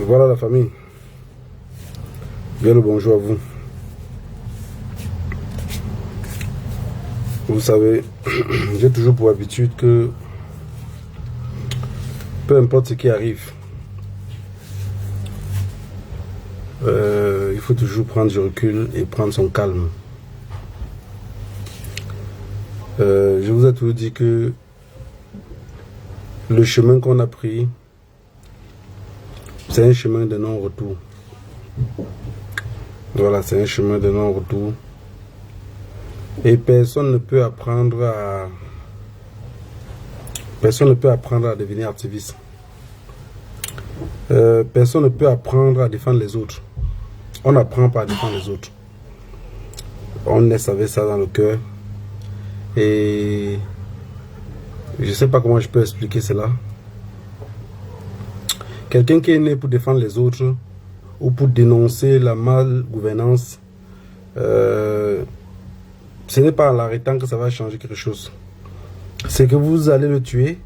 Voilà la famille. Bien le bonjour à vous. Vous savez, j'ai toujours pour habitude que peu importe ce qui arrive, il faut toujours prendre du recul et prendre son calme. Je vous ai toujours dit que le chemin qu'on a pris, c'est un chemin de non-retour. Voilà, c'est un chemin de non-retour. Et personne ne peut apprendre à devenir activiste. Personne ne peut apprendre à défendre les autres. On n'apprend pas à défendre les autres. On naît avec ça dans le cœur. Et je ne sais pas comment je peux expliquer cela. Quelqu'un qui est né pour défendre les autres ou pour dénoncer la mal-gouvernance, ce n'est pas en l'arrêtant que ça va changer quelque chose. C'est que vous allez le tuer,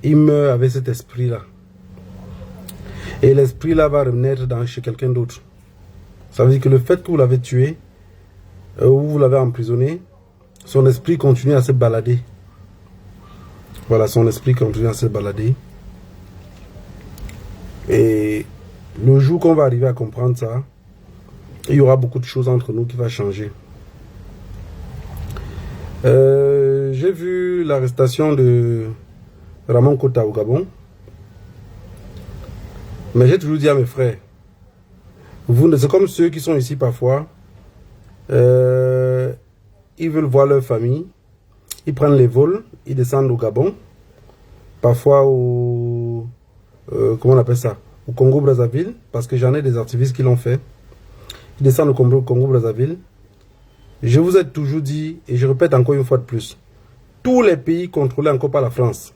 il meurt avec cet esprit-là. Et l'esprit-là va renaître chez quelqu'un d'autre. Ça veut dire que le fait que vous l'avez tué, ou vous l'avez emprisonné, son esprit continue à se balader. Voilà, son esprit continue à se balader. Et le jour qu'on va arriver à comprendre ça, il y aura beaucoup de choses entre nous qui vont changer. J'ai vu l'arrestation de Ramon Kota au Gabon. Mais j'ai toujours dit à mes frères, c'est comme ceux qui sont ici parfois, ils veulent voir leur famille, ils prennent les vols, ils descendent au Gabon, parfois au comment on appelle ça, au Congo-Brazzaville, parce que j'en ai des activistes qui l'ont fait. Ils descendent au Congo-Brazzaville. Je vous ai toujours dit, et je répète encore une fois de plus, tous les pays contrôlés encore par la France,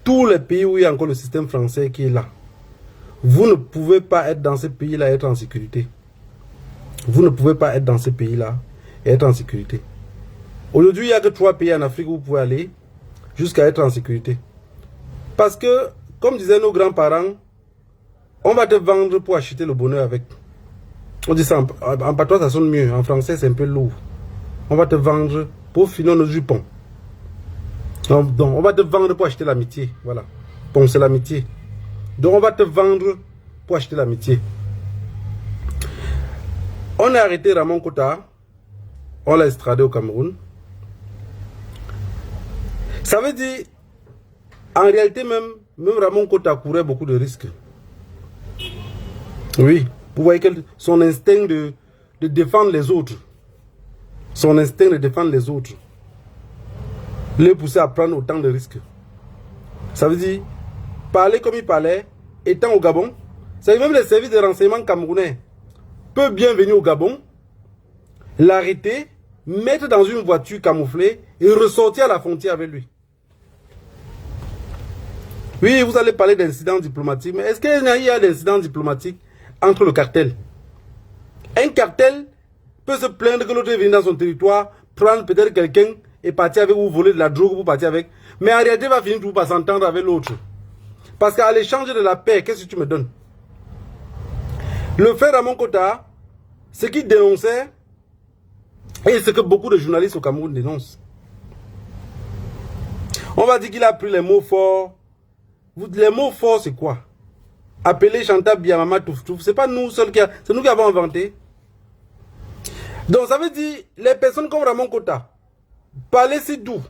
tous les pays où il y a encore le système français qui est là, vous ne pouvez pas être dans ces pays-là et être en sécurité. Vous ne pouvez pas être dans ces pays-là et être en sécurité. Aujourd'hui, il n'y a que 3 pays en Afrique où vous pouvez aller jusqu'à être en sécurité. Parce que, comme disaient nos grands-parents, on va te vendre pour acheter le bonheur avec. On dit ça en patois, ça sonne mieux. En français, c'est un peu lourd. On va te vendre pour finir nos jupons. Donc, on va te vendre pour acheter l'amitié. Voilà. Donc, c'est l'amitié. Donc, on va te vendre pour acheter l'amitié. On a arrêté Ramon Kota. On l'a extradé au Cameroun. Ça veut dire, en réalité même Ramon Kota courait beaucoup de risques. Oui. Vous voyez que son instinct de défendre les autres, son instinct de défendre les autres, le poussait à prendre autant de risques. Ça veut dire, parler comme il parlait, étant au Gabon, ça veut dire même les services de renseignement camerounais peuvent bien venir au Gabon, l'arrêter, mettre dans une voiture camouflée et ressortir à la frontière avec lui. Oui, vous allez parler d'incidents diplomatiques, mais est-ce qu'il y a d'incidents diplomatiques entre le cartel? Un cartel peut se plaindre que l'autre est venu dans son territoire, prendre peut-être quelqu'un et partir avec ou voler de la drogue pour partir avec. Mais en réalité, il va finir tout par s'entendre avec l'autre. Parce qu'à l'échange de la paix, qu'est-ce que tu me donnes? Le frère Ramon Kota, ce qu'il dénonçait, et ce que beaucoup de journalistes au Cameroun dénoncent. On va dire qu'il a pris les mots forts. Les mots forts, c'est quoi? Appeler Chantal Biamama Touf Touf, c'est pas nous seuls c'est nous qui avons inventé. Donc ça veut dire, les personnes comme Ramon Kota, parler si doux,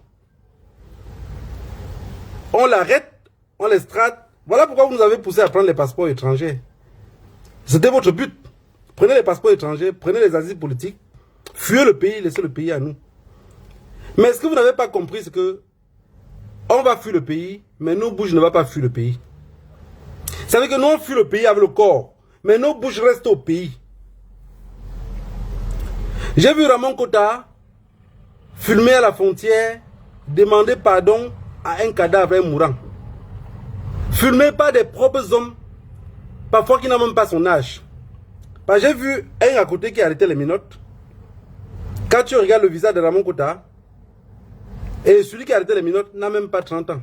on l'arrête, on l'extrade. Voilà pourquoi vous nous avez poussé à prendre les passeports étrangers. C'était votre but. Prenez les passeports étrangers, prenez les asiles politiques, fuyez le pays, laissez le pays à nous. Mais ce que vous n'avez pas compris, c'est que on va fuir le pays, mais nos bouches ne vont pas fuir le pays. Ça veut dire que nous on fuit le pays avec le corps, mais nos bouches restent au pays. J'ai vu Ramon Kota filmer à la frontière, demander pardon à un cadavre, un mourant. Filmé par des propres hommes, parfois qui n'ont même pas son âge. J'ai vu un à côté qui a arrêté les minottes. Quand tu regardes le visage de Ramon Kota, et celui qui a arrêté les minottes n'a même pas 30 ans.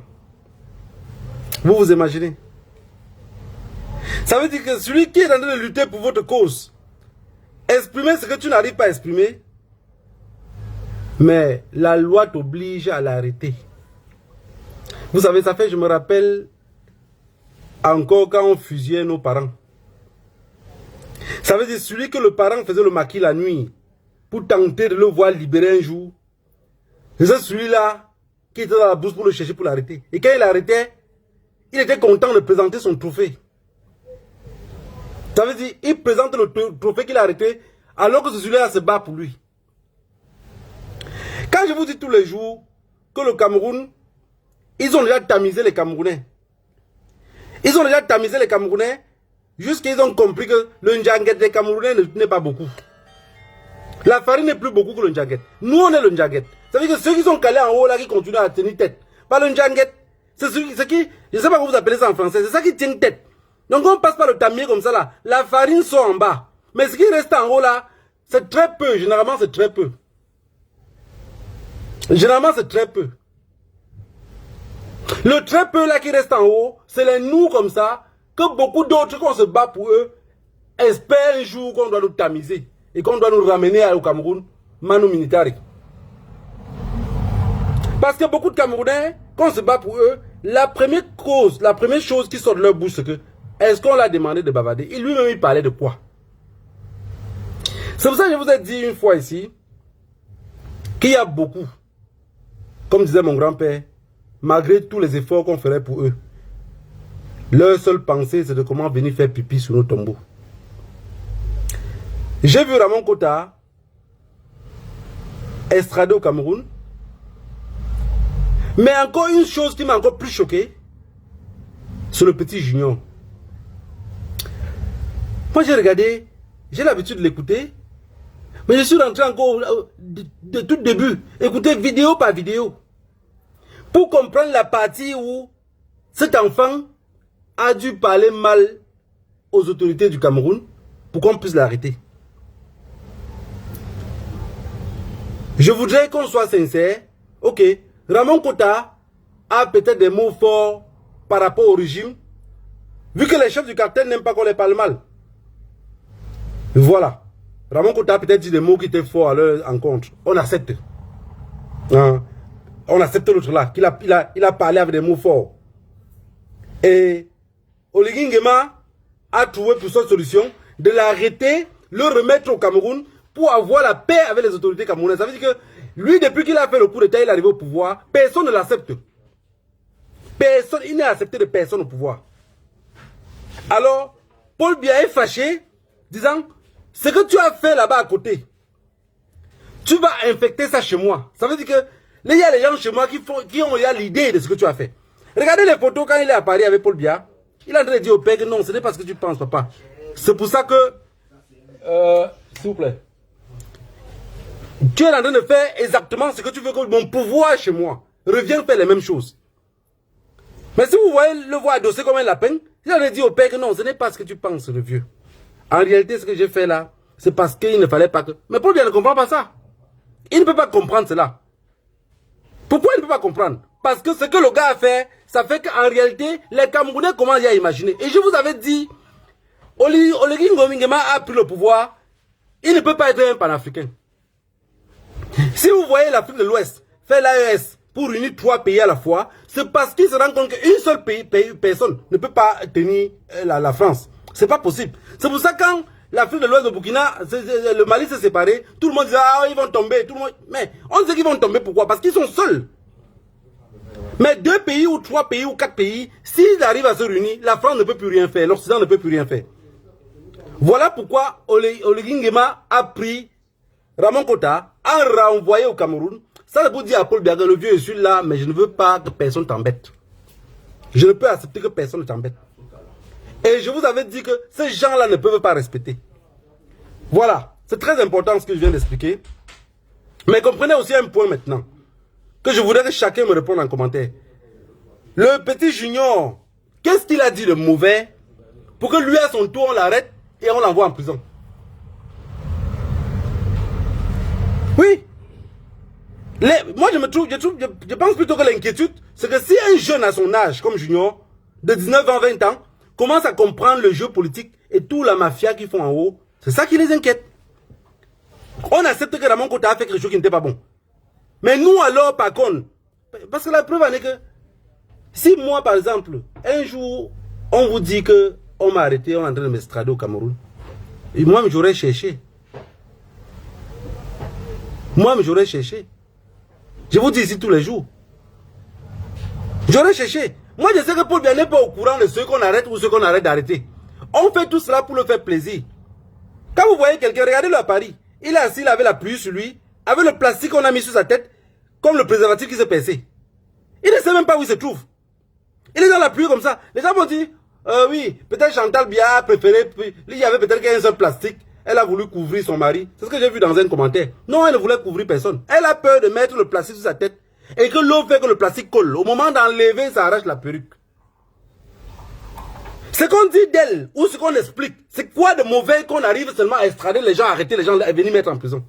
Vous vous imaginez? Ça veut dire que celui qui est en train de lutter pour votre cause, exprimer ce que tu n'arrives pas à exprimer, mais la loi t'oblige à l'arrêter. Vous savez, ça fait, je me rappelle encore quand on fusillait nos parents. Ça veut dire celui que le parent faisait le maquis la nuit pour tenter de le voir libérer un jour. C'est celui-là qui était dans la bourse pour le chercher, pour l'arrêter. Et quand il l'arrêtait, il était content de présenter son trophée. Ça veut dire il présente le trophée qu'il a arrêté alors que celui-là se bat pour lui. Quand je vous dis tous les jours que le Cameroun, ils ont déjà tamisé les Camerounais. Ils ont déjà tamisé les Camerounais jusqu'à ils ont compris que le Ndjanguet des Camerounais n'est pas beaucoup. La farine n'est plus beaucoup que le Ndjanguet. Nous, on est le Ndjanguet. Ça veut dire que ceux qui sont calés en haut là, qui continuent à tenir tête. Pas le Ndjanguet. C'est ce qui, je ne sais pas comment vous appelez ça en français, c'est ça qui tient tête. Donc on passe par le tamier comme ça là. La farine sort en bas. Mais ce qui reste en haut là, c'est très peu. Généralement, c'est très peu. Généralement, c'est très peu. Le très peu là qui reste en haut, c'est les nous comme ça, que beaucoup d'autres, qu'on se bat pour eux, espèrent un jour qu'on doit nous tamiser et qu'on doit nous ramener au Cameroun, manu militari. Parce que beaucoup de Camerounais, quand on se bat pour eux, la première chose qui sort de leur bouche, c'est que, est-ce qu'on l'a demandé de bavarder? Et lui-même, il parlait de quoi? C'est pour ça que je vous ai dit une fois ici, qu'il y a beaucoup, comme disait mon grand-père, malgré tous les efforts qu'on ferait pour eux, leur seule pensée, c'est de comment venir faire pipi sur nos tombeaux. J'ai vu Ramon Kota extradé au Cameroun. Mais encore une chose qui m'a encore plus choqué, c'est le petit Junior. Moi j'ai regardé, j'ai l'habitude de l'écouter, mais je suis rentré encore de tout début, écouter vidéo par vidéo, pour comprendre la partie où cet enfant a dû parler mal aux autorités du Cameroun pour qu'on puisse l'arrêter. Je voudrais qu'on soit sincère. Ok, Ramon Kota a peut-être des mots forts par rapport au régime, vu que les chefs du cartel n'aiment pas qu'on les parle mal. Voilà. Ramon Kota a peut-être dit des mots qui étaient forts à leur encontre. On accepte. Hein? On accepte l'autre là, qu'il a parlé avec des mots forts. Et Oligui Nguema a trouvé pour cette solution de l'arrêter, le remettre au Cameroun pour avoir la paix avec les autorités camerounaises. Ça veut dire que lui, depuis qu'il a fait le coup d'État, il est arrivé au pouvoir, personne ne l'accepte. Personne, il n'est accepté de personne au pouvoir. Alors, Paul Biya est fâché, disant, ce que tu as fait là-bas à côté, tu vas infecter ça chez moi. Ça veut dire que, il y a les gens chez moi qui ont l'idée de ce que tu as fait. Regardez les photos quand il est à Paris avec Paul Biya. Il a en train de dire au père que non, ce n'est pas ce que tu penses, papa. C'est pour ça que, s'il vous plaît, tu es en train de faire exactement ce que tu veux que mon pouvoir chez moi revienne faire les mêmes choses. Mais si vous voyez le voir adossé comme un lapin, il a dit au père que non, ce n'est pas ce que tu penses, le vieux. En réalité, ce que j'ai fait là, c'est parce qu'il ne fallait pas que... Mais Paul Biya ne comprend pas ça. Il ne peut pas comprendre cela. Pourquoi il ne peut pas comprendre? Parce que ce que le gars a fait, ça fait qu'en réalité, les Camerounais commencent à imaginer. Et je vous avais dit, Oligui Nguema a pris le pouvoir, il ne peut pas être un panafricain. Si vous voyez l'Afrique de l'Ouest faire l'AES pour unir 3 pays à la fois, c'est parce qu'il se rend compte qu'une seule personne ne peut pas tenir la France. C'est pas possible. C'est pour ça que quand l'Afrique de l'Ouest de Burkina, le Mali s'est séparé, tout le monde disait ah ils vont tomber, tout le monde. Mais on sait qu'ils vont tomber pourquoi? Parce qu'ils sont seuls. Mais 2 pays ou 3 pays ou 4 pays, s'ils arrivent à se réunir, la France ne peut plus rien faire, l'Occident ne peut plus rien faire. Voilà pourquoi Oligui Nguema a pris Ramon Kota, a renvoyé au Cameroun. Ça c'est pour dire à Paul Biya, le vieux je suis là, mais je ne veux pas que personne t'embête. Je ne peux accepter que personne ne t'embête. Et je vous avais dit que ces gens-là ne peuvent pas respecter. Voilà, c'est très important ce que je viens d'expliquer. Mais comprenez aussi un point maintenant, que je voudrais que chacun me réponde en commentaire. Le petit Junior, qu'est-ce qu'il a dit de mauvais pour que lui à son tour on l'arrête et on l'envoie en prison? Oui. Moi je pense plutôt que l'inquiétude, c'est que si un jeune à son âge, comme Junior, de 19 ans, 20 ans, commencent à comprendre le jeu politique et toute la mafia qu'ils font en haut. C'est ça qui les inquiète. On accepte que Ramon Kota a fait quelque chose qui n'était pas bon. Mais nous alors, par contre, parce que la preuve en est que si moi, par exemple, un jour, on vous dit que on m'a arrêté, on est en train de m'extrader au Cameroun, et moi, j'aurais cherché. Moi, j'aurais cherché. Je vous dis ici tous les jours. J'aurais cherché. Moi, je sais que Paul Biya n'est pas au courant de ceux qu'on arrête ou ceux qu'on arrête d'arrêter. On fait tout cela pour le faire plaisir. Quand vous voyez quelqu'un, regardez-le à Paris. Il est assis, il avait la pluie sur lui, avec le plastique qu'on a mis sur sa tête, comme le préservatif qui s'est percé. Il ne sait même pas où il se trouve. Il est dans la pluie comme ça. Les gens vont dire, oui, peut-être Chantal Biya a préféré, il y avait peut-être qu'un seul plastique. Elle a voulu couvrir son mari. C'est ce que j'ai vu dans un commentaire. Non, elle ne voulait couvrir personne. Elle a peur de mettre le plastique sur sa tête et que l'eau fait que le plastique colle. Au moment d'enlever, ça arrache la perruque. Ce qu'on dit d'elle, ou ce qu'on explique, c'est quoi de mauvais qu'on arrive seulement à extrader les gens, à arrêter les gens et venir mettre en prison.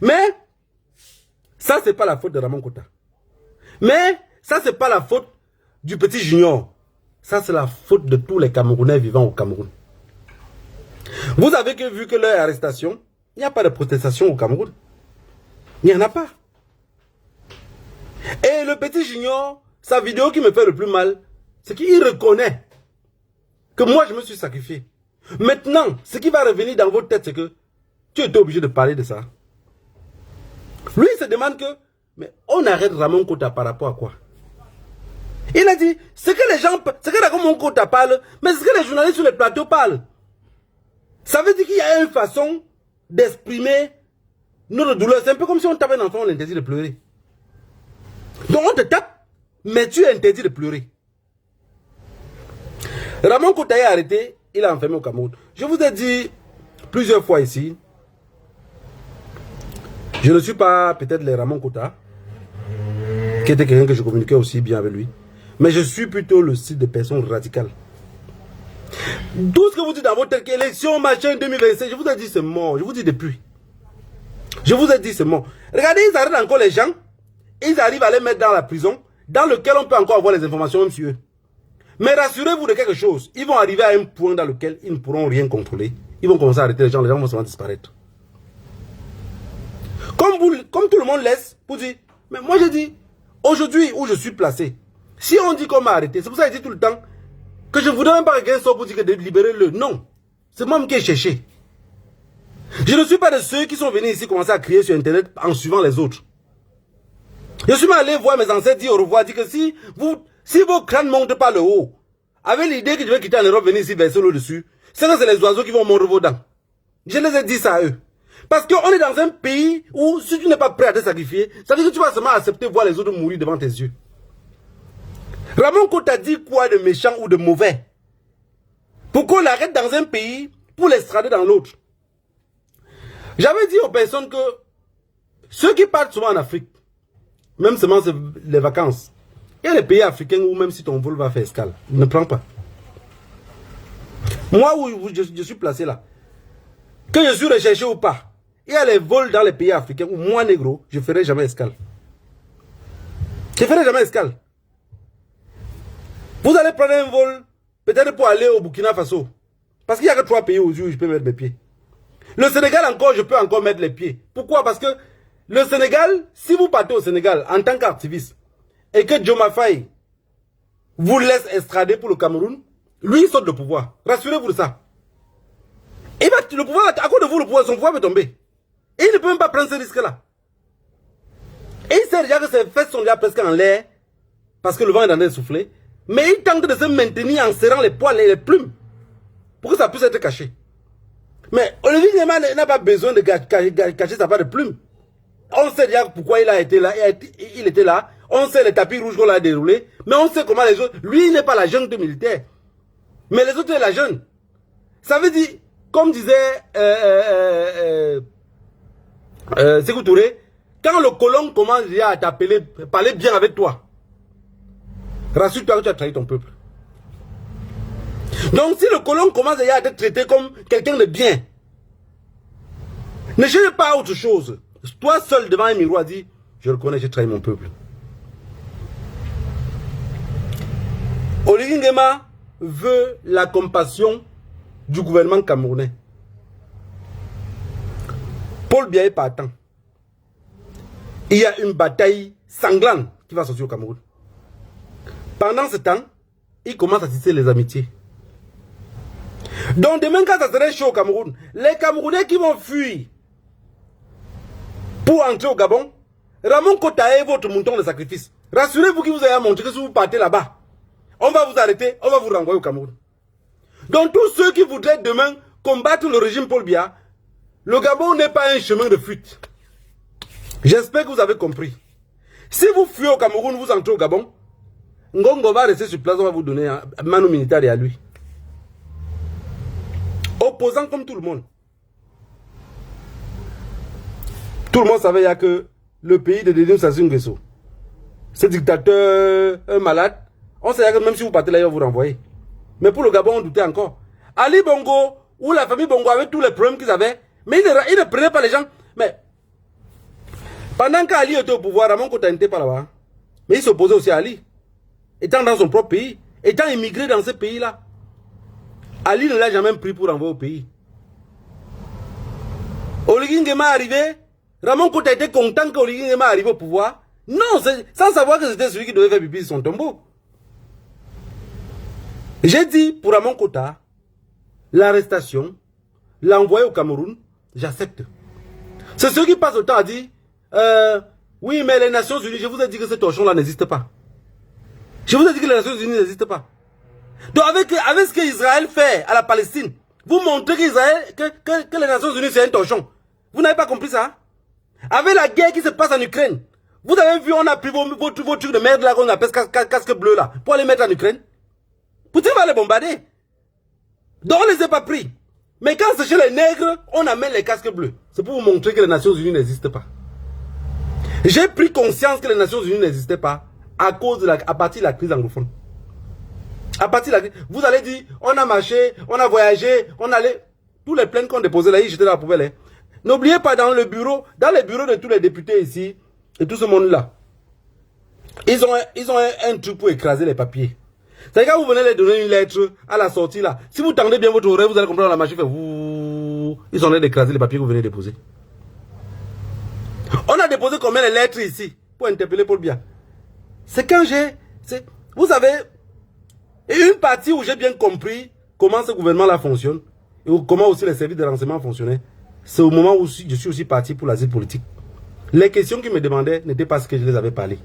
Mais, ça, c'est pas la faute de Ramon Kota. Mais, ça, c'est pas la faute du petit Junior. Ça, c'est la faute de tous les Camerounais vivant au Cameroun. Vous avez vu que leur arrestation, il n'y a pas de protestation au Cameroun. Il n'y en a pas. Et le petit Junior, sa vidéo qui me fait le plus mal, c'est qu'il reconnaît que moi je me suis sacrifié. Maintenant, ce qui va revenir dans votre tête, c'est que tu étais obligé de parler de ça. Lui, il se demande que, mais on arrête Ramon Kota par rapport à quoi? Il a dit, ce que les gens, ce que Ramon Kota parle, mais ce que les journalistes sur les plateaux parlent. Ça veut dire qu'il y a une façon d'exprimer notre douleur. C'est un peu comme si on tapait dans on interdit de pleurer. Donc on te tape, mais tu es interdit de pleurer. Ramon Kota est arrêté, il est enfermé au Cameroun. Je vous ai dit plusieurs fois ici, je ne suis pas peut-être le Ramon Kota, qui était quelqu'un que je communiquais aussi bien avec lui, mais je suis plutôt le style de personne radicale. Tout ce que vous dites dans votre élection, machin 2025, je vous ai dit c'est mort. Je vous dis depuis. Je vous ai dit c'est mort. Regardez, ils arrêtent encore les gens. Ils arrivent à les mettre dans la prison, dans lequel on peut encore avoir les informations même sur eux. Mais rassurez-vous de quelque chose. Ils vont arriver à un point dans lequel ils ne pourront rien contrôler. Ils vont commencer à arrêter les gens vont seulement disparaître. Comme tout le monde laisse, vous dites, mais moi je dis, aujourd'hui où je suis placé, si on dit qu'on m'a arrêté, c'est pour ça que je dis tout le temps, que je ne voudrais même pas quelqu'un soit pour dire que de libérer le. Non. C'est moi qui ai cherché. Je ne suis pas de ceux qui sont venus ici commencer à crier sur Internet en suivant les autres. Je suis allé voir mes ancêtres dire au revoir, dire que si vos crânes montent par le haut, avec l'idée que je vais quitter en Europe, venir ici verser l'eau dessus, c'est que c'est les oiseaux qui vont mordre vos dents. Je les ai dit ça à eux. Parce qu'on est dans un pays où si tu n'es pas prêt à te sacrifier, ça veut dire que tu vas seulement accepter de voir les autres mourir devant tes yeux. Ramon Kota dit quoi de méchant ou de mauvais? Pour qu'on l'arrête dans un pays, pour l'extrader dans l'autre. J'avais dit aux personnes que ceux qui partent souvent en Afrique, même seulement les vacances, il y a des pays africains où même si ton vol va faire escale, ne prends pas. Moi où je suis placé là, que je suis recherché ou pas, il y a les vols dans les pays africains où moi négro, je ne ferai jamais escale. Je ne ferai jamais escale. Vous allez prendre un vol, peut-être pour aller au Burkina Faso. Parce qu'il n'y a que 3 pays où je peux mettre mes pieds. Le Sénégal encore, je peux encore mettre les pieds. Pourquoi? Parce que le Sénégal, si vous partez au Sénégal en tant qu'activiste, et que Diomaye Faye vous laisse extrader pour le Cameroun, lui il saute le pouvoir. Rassurez-vous de ça. Et le pouvoir, à cause de vous, son pouvoir va tomber. Et il ne peut même pas prendre ce risque-là. Et il sait déjà que ses fesses sont déjà presque en l'air, parce que le vent est en train de souffler. Mais il tente de se maintenir en serrant les poils et les plumes pour que ça puisse être caché. Mais Olivier Nguema n'a pas besoin de cacher sa part de plume. On sait déjà pourquoi il a été là. Il était là. On sait les tapis rouges qu'on a déroulés. Mais on sait comment les autres... Lui, il n'est pas la junte militaire. Mais les autres, c'est la jeune. Ça veut dire, comme disait Sékou Touré, quand le colon commence déjà à t'appeler, parler bien avec toi, rassure-toi que tu as trahi ton peuple. Donc si le colon commence à te traiter comme quelqu'un de bien, ne cherche pas autre chose. Toi seul devant un miroir, dis, je reconnais, j'ai trahi mon peuple. Olivier Nguema veut la compassion du gouvernement camerounais. Paul Biya est partant. Il y a une bataille sanglante qui va sortir au Cameroun. Pendant ce temps, il commence à tisser les amitiés. Donc demain, quand ça serait chaud au Cameroun, les Camerounais qui vont fuir pour entrer au Gabon, Ramon Kota est votre mouton de sacrifice. Rassurez-vous qu'il vous a montré que si vous partez là-bas, on va vous arrêter, on va vous renvoyer au Cameroun. Donc tous ceux qui voudraient demain combattre le régime Paul Biya, le Gabon n'est pas un chemin de fuite. J'espère que vous avez compris. Si vous fuyez au Cameroun, vous entrez au Gabon, Ngongo va rester sur place, on va vous donner un manu militaire et à lui. Opposant comme tout le monde. Tout le monde savait il y a que le pays de Denis Sassou Nguesso, ce dictateur malade, on savait que même si vous partez là, il va vous renvoyer. Mais pour le Gabon, on doutait encore. Ali Bongo, ou la famille Bongo avait tous les problèmes qu'ils avaient, mais ils ne prenaient pas les gens. Mais pendant qu'Ali était au pouvoir, Ramon Kota n'était pas là-bas. Mais il s'opposait aussi à Ali. Étant dans son propre pays, étant immigré dans ce pays-là. Ali ne l'a jamais pris pour envoyer au pays. Oligui Nguema est arrivé, Ramon Kota était content qu'Oligui Nguema arrive au pouvoir. Non, sans savoir que c'était celui qui devait faire pipi sur son tombeau. J'ai dit pour Ramon Kota, l'arrestation, l'envoyer au Cameroun, j'accepte. C'est ceux qui passent le temps à dire, oui, mais les Nations Unies, je vous ai dit que ce torchon-là n'existe pas. Je vous ai dit que les Nations Unies n'existent pas. Donc avec ce qu'Israël fait à la Palestine, vous montrez que les Nations Unies c'est un torchon. Vous n'avez pas compris ça? Avec la guerre qui se passe en Ukraine, vous avez vu, on a pris vos trucs de merde là qu'on appelle casque bleu là, pour les mettre en Ukraine. Poutine va les bombarder. Donc on ne les a pas pris. Mais quand c'est chez les nègres, on amène les casques bleus. C'est pour vous montrer que les Nations Unies n'existent pas. J'ai pris conscience que les Nations Unies n'existaient pas à partir de la crise anglophone. À partir de la crise, vous allez dire, on a marché, on a voyagé, on allait. Tous les plaintes qu'on déposait là, ils jetaient dans la poubelle. Hein. N'oubliez pas dans les bureaux de tous les députés ici, et tout ce monde-là, ils ont un truc pour écraser les papiers. C'est quand vous venez leur donner une lettre à la sortie là, si vous tendez bien votre oreille, vous allez comprendre la machine fait vous. Ils sont en train d'écraser les papiers que vous venez déposer. On a déposé combien de lettres ici pour interpeller Paul Biya? C'est quand vous savez, une partie où j'ai bien compris comment ce gouvernement-là fonctionne et comment aussi les services de renseignement fonctionnaient. C'est au moment où je suis aussi parti pour l'asile politique. Les questions qu'ils me demandaient n'étaient pas ce que je les avais parlé.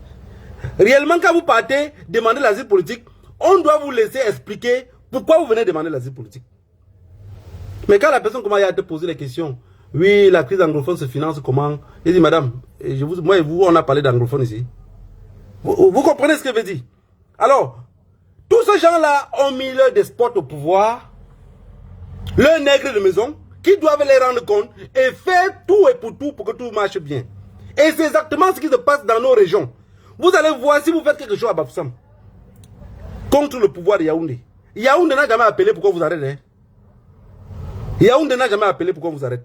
Réellement, quand vous partez demander l'asile politique, on doit vous laisser expliquer pourquoi vous venez demander l'asile politique. Mais quand la personne commence à te poser les questions, oui, la crise anglophone se finance comment? Il dit, madame, moi et vous, on a parlé d'anglophone ici. Vous comprenez ce que je veux dire? Alors, tous ces gens-là ont mis leur despote au pouvoir, leurs nègres de maison, qui doivent les rendre compte et faire tout et pour tout pour que tout marche bien. Et c'est exactement ce qui se passe dans nos régions. Vous allez voir si vous faites quelque chose à Bafoussam contre le pouvoir de Yaoundé. Yaoundé n'a jamais appelé pourquoi vous arrêtez. Hein? Yaoundé n'a jamais appelé pourquoi vous arrêtez.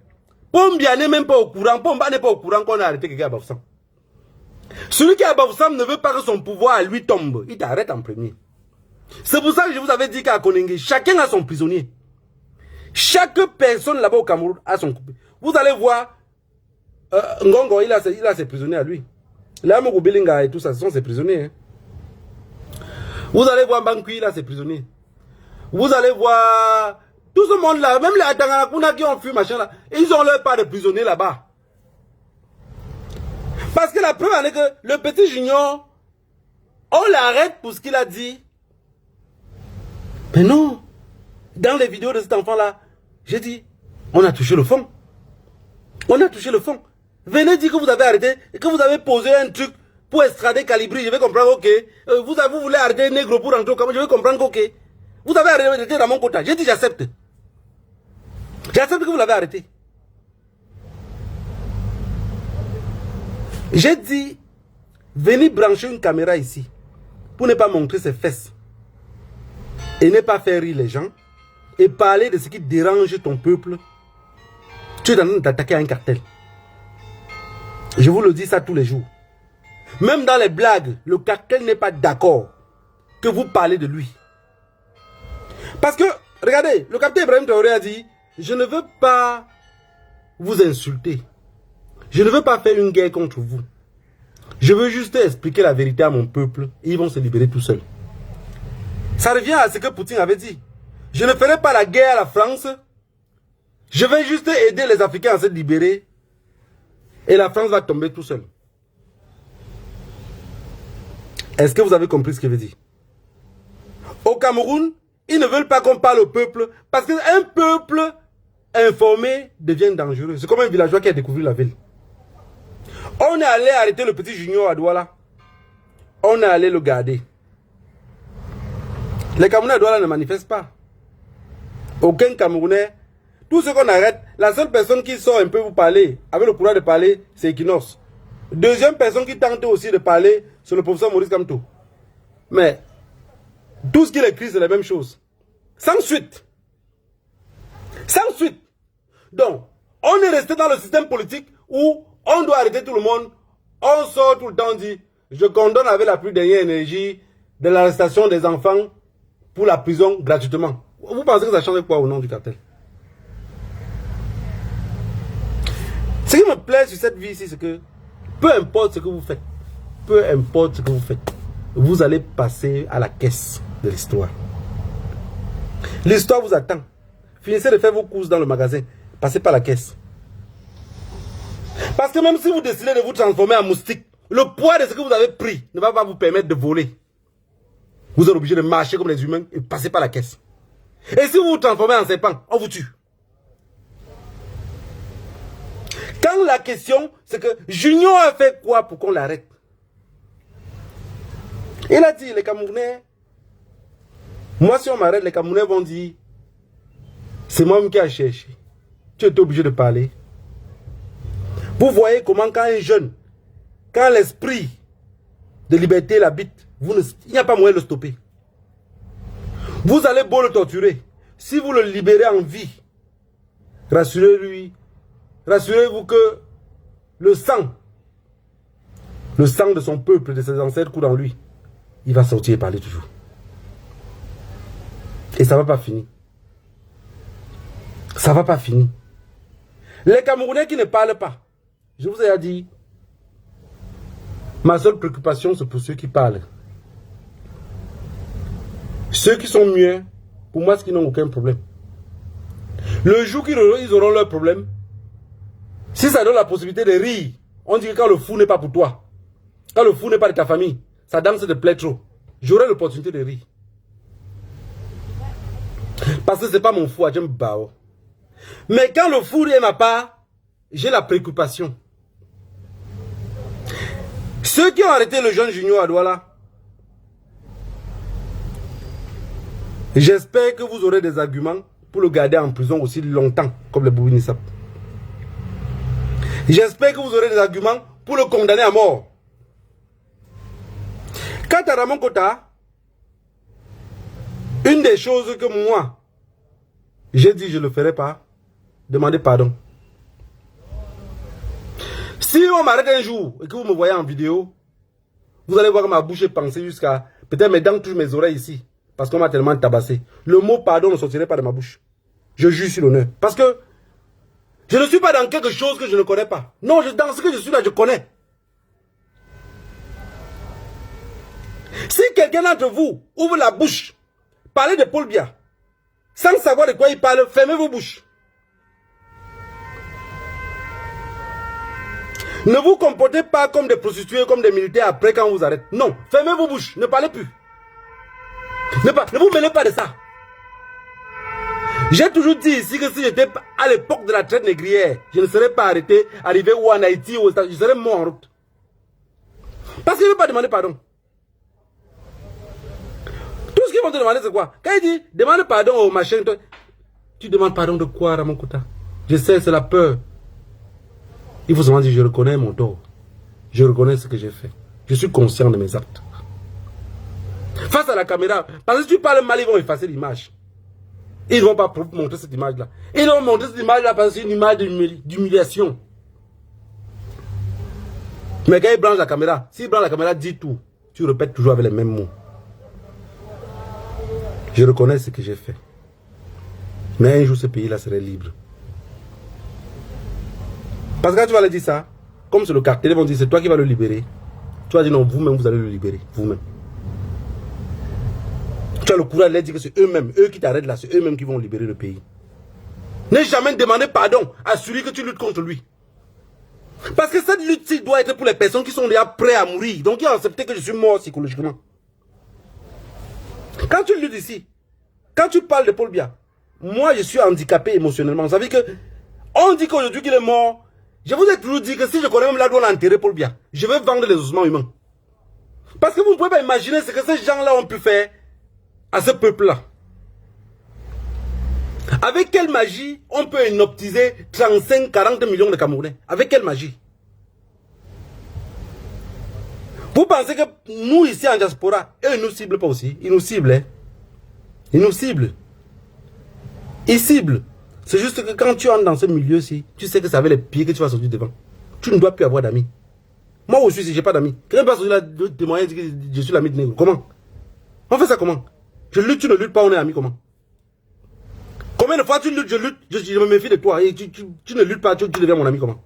Pombia n'est même pas au courant. Pomba n'est pas au courant qu'on a arrêté quelqu'un à Bafoussam. Celui qui est à Bafoussam ne veut pas que son pouvoir à lui tombe. Il t'arrête en premier. C'est pour ça que je vous avais dit qu'à Koningui, chacun a son prisonnier. Chaque personne là-bas au Cameroun a son coupé. Vous allez voir, Ngongo, il a ses prisonniers à lui. L'Amogo Belinga et tout ça, ce sont ses prisonniers. Hein. Vous allez voir Bankui, il a ses prisonniers. Vous allez voir tout ce monde-là, même les Atanganakuna qui ont fui, machin là, ils ont leur part de prisonniers là-bas. Parce que la preuve est que le petit Junior, on l'arrête pour ce qu'il a dit. Mais non, dans les vidéos de cet enfant-là, j'ai dit, on a touché le fond. On a touché le fond. Venez dire que vous avez arrêté et que vous avez posé un truc pour extrader Calibri. Je vais comprendre, ok. Vous voulez arrêter Nègre pour rentrer au Cameroun. Je vais comprendre, ok. Vous avez arrêté Ramon Kota. J'ai dit, j'accepte. J'accepte que vous l'avez arrêté. J'ai dit, venez brancher une caméra ici pour ne pas montrer ses fesses et ne pas faire rire les gens et parler de ce qui dérange ton peuple. Tu es en train d'attaquer un cartel. Je vous le dis ça tous les jours. Même dans les blagues, le cartel n'est pas d'accord que vous parlez de lui. Parce que, regardez, le capitaine Ibrahim Traoré a dit, je ne veux pas vous insulter. Je ne veux pas faire une guerre contre vous. Je veux juste expliquer la vérité à mon peuple. Et ils vont se libérer tout seuls. Ça revient à ce que Poutine avait dit. Je ne ferai pas la guerre à la France. Je vais juste aider les Africains à se libérer. Et la France va tomber tout seul. Est-ce que vous avez compris ce qu'il veut dire? Au Cameroun, ils ne veulent pas qu'on parle au peuple. Parce qu'un peuple informé devient dangereux. C'est comme un villageois qui a découvert la ville. On est allé arrêter le petit Junior à Douala. On est allé le garder. Les Camerounais à Douala ne manifestent pas. Aucun Camerounais. Tout ce qu'on arrête, la seule personne qui sort un peu vous parler, avec le courage de parler, c'est Equinox. Deuxième personne qui tente aussi de parler, c'est le professeur Maurice Kamto. Mais, tout ce qu'il écrit, c'est la même chose. Sans suite. Sans suite. Donc, on est resté dans le système politique où on doit arrêter tout le monde. On sort tout le temps, on dit, je condamne avec la plus dernière énergie de l'arrestation des enfants pour la prison gratuitement. Vous pensez que ça change quoi au nom du cartel? Ce qui me plaît sur cette vie ici, c'est que peu importe ce que vous faites, vous allez passer à la caisse de l'histoire. L'histoire vous attend. Finissez de faire vos courses dans le magasin. Passez par la caisse. Parce que même si vous décidez de vous transformer en moustique, le poids de ce que vous avez pris ne va pas vous permettre de voler. Vous êtes obligé de marcher comme les humains et passer par la caisse. Et si vous vous transformez en serpent, on vous tue. Quand la question, c'est que Junior a fait quoi pour qu'on l'arrête? Il a dit, les Camerounais, moi si on m'arrête, les Camerounais vont dire, c'est moi-même qui ai cherché. Tu étais obligé de parler. Vous voyez comment quand un jeune, quand l'esprit de liberté l'habite, il n'y a pas moyen de le stopper. Vous allez beau le torturer. Si vous le libérez en vie, rassurez-lui, rassurez-vous que le sang de son peuple, de ses ancêtres coule en lui. Il va sortir et parler toujours. Et ça ne va pas finir. Ça ne va pas finir. Les Camerounais qui ne parlent pas, je vous ai dit, ma seule préoccupation c'est pour ceux qui parlent. Ceux qui sont mieux, pour moi, c'est qu'ils n'ont aucun problème. Le jour qu'ils auront leur problème, si ça donne la possibilité de rire, on dit que quand le fou n'est pas pour toi, quand le fou n'est pas de ta famille, sa dame se te plaît trop, j'aurai l'opportunité de rire. Parce que ce n'est pas mon fou, j'aime bao. Mais quand le fou est ma part, j'ai la préoccupation. Ceux qui ont arrêté le jeune Junior à Douala, j'espère que vous aurez des arguments pour le garder en prison aussi longtemps, comme le Boubinissap. J'espère que vous aurez des arguments pour le condamner à mort. Quant à Ramon Kota, une des choses que moi, j'ai dit je ne le ferai pas, demander pardon. Si on m'arrête un jour et que vous me voyez en vidéo, vous allez voir que ma bouche est pensée jusqu'à... Peut-être mes dents touchent mes oreilles ici. Parce qu'on m'a tellement tabassé. Le mot pardon ne sortirait pas de ma bouche. Je jure sur l'honneur. Parce que je ne suis pas dans quelque chose que je ne connais pas. Non, dans ce que je suis là, je connais. Si quelqu'un d'entre vous ouvre la bouche, parlez de Paul Biya, sans savoir de quoi il parle, fermez vos bouches. Ne vous comportez pas comme des prostituées, comme des militaires après quand on vous arrête. Non, fermez vos bouches, ne parlez plus. Ne vous mêlez pas de ça. J'ai toujours dit ici que si j'étais à l'époque de la traite négrière, je ne serais pas arrêté, arrivé ou en Haïti, ou aux États-Unis, je serais mort en route. Parce qu'il ne veut pas demander pardon. Tout ce qu'ils vont te demander, c'est quoi? Quand il dit, demande pardon au machin, toi, tu demandes pardon de quoi, Ramon Kota? Je sais, c'est la peur. Il faut seulement dire, je reconnais mon tort. Je reconnais ce que j'ai fait. Je suis conscient de mes actes. Face à la caméra, parce que si tu parles mal, ils vont effacer l'image. Ils ne vont pas montrer cette image-là. Ils vont montrer cette image-là parce que c'est une image d'humiliation. Mais quand ils branchent la caméra, s'ils branchent la caméra, dis tout. Tu répètes toujours avec les mêmes mots. Je reconnais ce que j'ai fait. Mais un jour, ce pays-là serait libre. Parce que quand tu vas leur dire ça, comme c'est le cartel, ils vont dire c'est toi qui vas le libérer. Tu vas dire non, vous-même, vous allez le libérer. Vous-même. Tu as le courage de leur dire que c'est eux-mêmes, eux qui t'arrêtent là, c'est eux-mêmes qui vont libérer le pays. N'ai jamais demandé pardon à celui que tu luttes contre lui. Parce que cette lutte-ci doit être pour les personnes qui sont déjà prêtes à mourir. Donc ils ont accepté que je suis mort psychologiquement. Quand tu luttes ici, quand tu parles de Paul Biya, moi je suis handicapé émotionnellement. Ça veut dire que on dit qu'aujourd'hui qu'il est mort. Je vous ai toujours dit que si je connais même là où on a enterré Paul Biya, je vais vendre les ossements humains. Parce que vous ne pouvez pas imaginer ce que ces gens-là ont pu faire à ce peuple-là. Avec quelle magie on peut hypnotiser 35-40 millions de Camerounais? Avec quelle magie? Vous pensez que nous ici en diaspora, eux ils nous ciblent pas aussi? Ils nous ciblent. Hein? Ils nous ciblent. Ils ciblent. C'est juste que quand tu entres dans ce milieu-ci, tu sais que c'est avec les pieds que tu vas sortir devant. Tu ne dois plus avoir d'amis. Moi aussi, si je n'ai pas d'amis, quelqu'un va sortir là de témoigner que je suis l'ami de nègre. Comment? On fait ça comment? Je lutte, tu ne luttes pas, on est amis comment? Combien de fois tu luttes, je lutte, je me méfie de toi et tu ne luttes pas, tu deviens mon ami comment?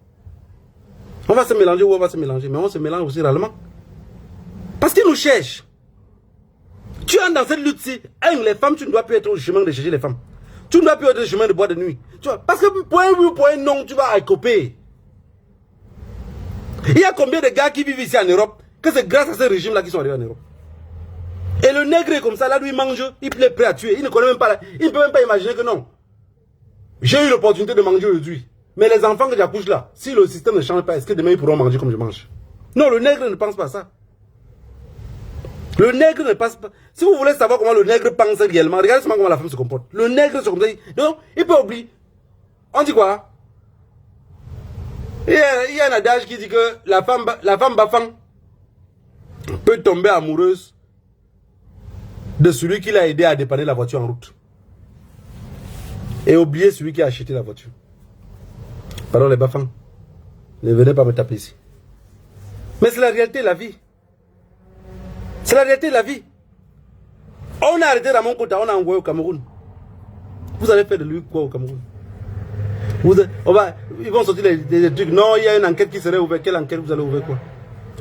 On va se mélanger ou on va se mélanger, mais on se mélange aussi réellement. Parce qu'ils nous cherchent. Tu entres dans cette lutte-ci, les femmes, tu ne dois plus être au chemin de chercher les femmes. Tu ne dois plus être au chemin de bois de nuit. Tu vois, parce que pour un oui ou pour un non, tu vas accoper. Il y a combien de gars qui vivent ici en Europe que c'est grâce à ce régime-là qu'ils sont arrivés en Europe. Et le nègre est comme ça, là, lui, il mange, il est prêt à tuer. Il ne connaît même pas, il ne peut même pas imaginer que non. J'ai eu l'opportunité de manger aujourd'hui. Mais les enfants que j'accouche là, si le système ne change pas, est-ce que demain ils pourront manger comme je mange? Non, le nègre ne pense pas ça. Le nègre ne pense pas. Si vous voulez savoir comment le nègre pense réellement, regardez seulement comment la femme se comporte. Le nègre se comporte. Non, il peut oublier. On dit quoi? Il y a un adage qui dit que la femme bafang peut tomber amoureuse de celui qui l'a aidé à dépanner la voiture en route. Et oublier celui qui a acheté la voiture. Pardon les bafang. Ne venez pas me taper ici. Mais c'est la réalité de la vie. C'est la réalité de la vie. On a arrêté Ramon Kota, on a envoyé au Cameroun. Vous allez faire de lui quoi au Cameroun? Ils vont sortir des trucs. Non, il y a une enquête qui serait ouverte. Quelle enquête vous allez ouvrir quoi?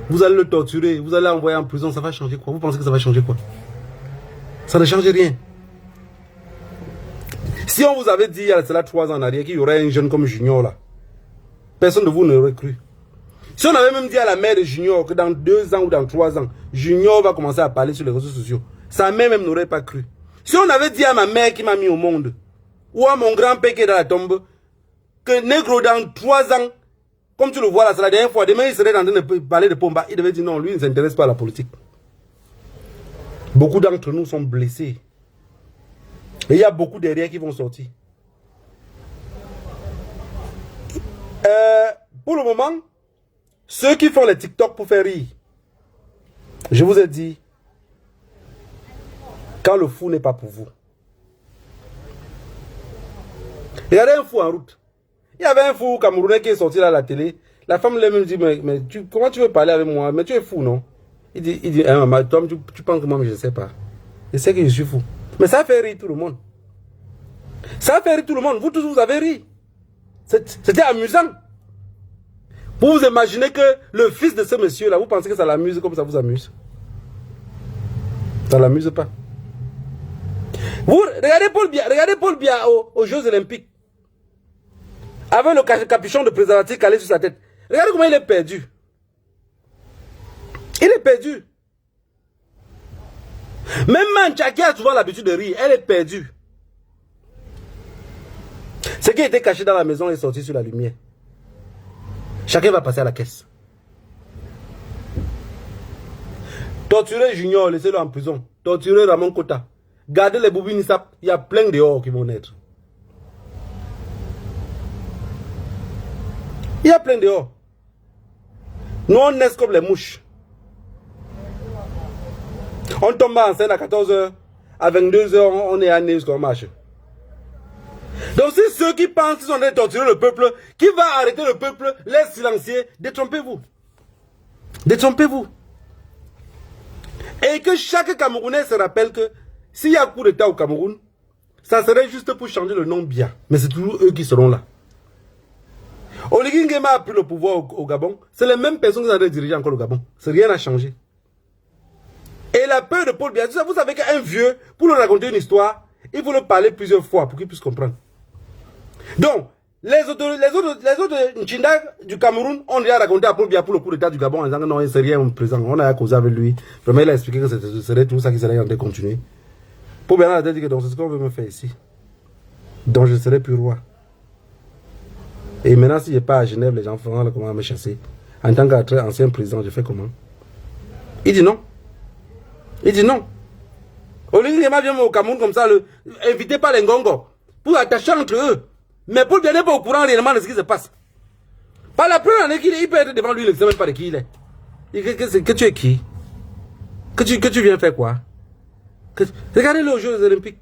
Vous allez le torturer, vous allez l'envoyer en prison, ça va changer quoi? Vous pensez que ça va changer quoi? Ça ne change rien. Si on vous avait dit il y a cela 3 ans en arrière qu'il y aurait un jeune comme Junior là, personne de vous n'aurait cru. Si on avait même dit à la mère de Junior que dans 2 ans ou dans 3 ans, Junior va commencer à parler sur les réseaux sociaux, sa mère même n'aurait pas cru. Si on avait dit à ma mère qui m'a mis au monde, ou à mon grand-père qui est dans la tombe, que Négro dans 3 ans, comme tu le vois là, c'est la dernière fois, demain il serait en train de parler de Pomba, il devait dire non, lui il ne s'intéresse pas à la politique. Beaucoup d'entre nous sont blessés. Et il y a beaucoup derrière qui vont sortir. Pour le moment, ceux qui font les TikTok pour faire rire, je vous ai dit, quand le fou n'est pas pour vous. Regardez un fou en route. Il y avait un fou camerounais qui est sorti là à la télé. La femme lui-même dit, mais comment tu veux parler avec moi? Mais tu es fou, non? Il dit maman, toi, tu penses que moi, je ne sais pas. Je sais que je suis fou. Mais ça fait rire tout le monde. Ça fait rire tout le monde. Vous tous, vous avez ri. C'était amusant. Vous vous imaginez que le fils de ce monsieur-là, vous pensez que ça l'amuse comme ça vous amuse? Ça ne l'amuse pas. Vous regardez Paul Biya aux Jeux Olympiques. Avec le capuchon de préservatif calé sur sa tête. Regardez comment il est perdu. Il est perdu. Même Manchaki a souvent l'habitude de rire. Elle est perdue. Ce qui était caché dans la maison est sorti sur la lumière. Chacun va passer à la caisse. Torturer Junior, laissez-le en prison. Torturer Ramon Kota. Gardez les boubines, il y a plein dehors qui vont naître. Il y a plein dehors. Nous, on naît comme les mouches. On tombe enceinte à 14 h, à 22 h, on est à nez jusqu'au marche. Donc, si ceux qui pensent qu'ils sont en train de torturer le peuple, qui va arrêter le peuple, les silencier, détrompez-vous. Détrompez-vous. Et que chaque Camerounais se rappelle que s'il y a coup d'État au Cameroun, Ça serait juste pour changer le nom bien. Mais c'est toujours eux qui seront là. Oligui Nguema a pris le pouvoir au Gabon. C'est les mêmes personnes qui ont dirigé encore le Gabon. C'est rien n'a changé. Et la peur de Paul Biya, vous savez qu'un vieux, pour lui raconter une histoire, il faut le parler plusieurs fois pour qu'il puisse comprendre. Donc, les autres Nchinda du Cameroun ont déjà raconté à Paul Biya pour le coup d'état du Gabon en disant que non, c'est rien présent. On a causé avec lui. Vraiment, il a expliqué que ce serait tout ça qui serait en train de continuer. Paul Biya a dit que c'est ce qu'on veut me faire ici. Donc, je ne serai plus roi. Et maintenant, si je n'ai pas à Genève, les gens feront comment me chasser. En tant qu'ancien président, je fais comment? Il dit non. Il dit non. Oligui Nguema vient au Cameroun comme ça, invité par les Ngongo, pour attacher entre eux. Mais Paul Biya n'est pas au courant réellement de ce qui se passe. Par la première année qu'il est, il peut être devant lui, il ne sait même pas de qui il est. Que tu es qui? Que tu viens faire quoi? Regardez-le aux Jeux Olympiques.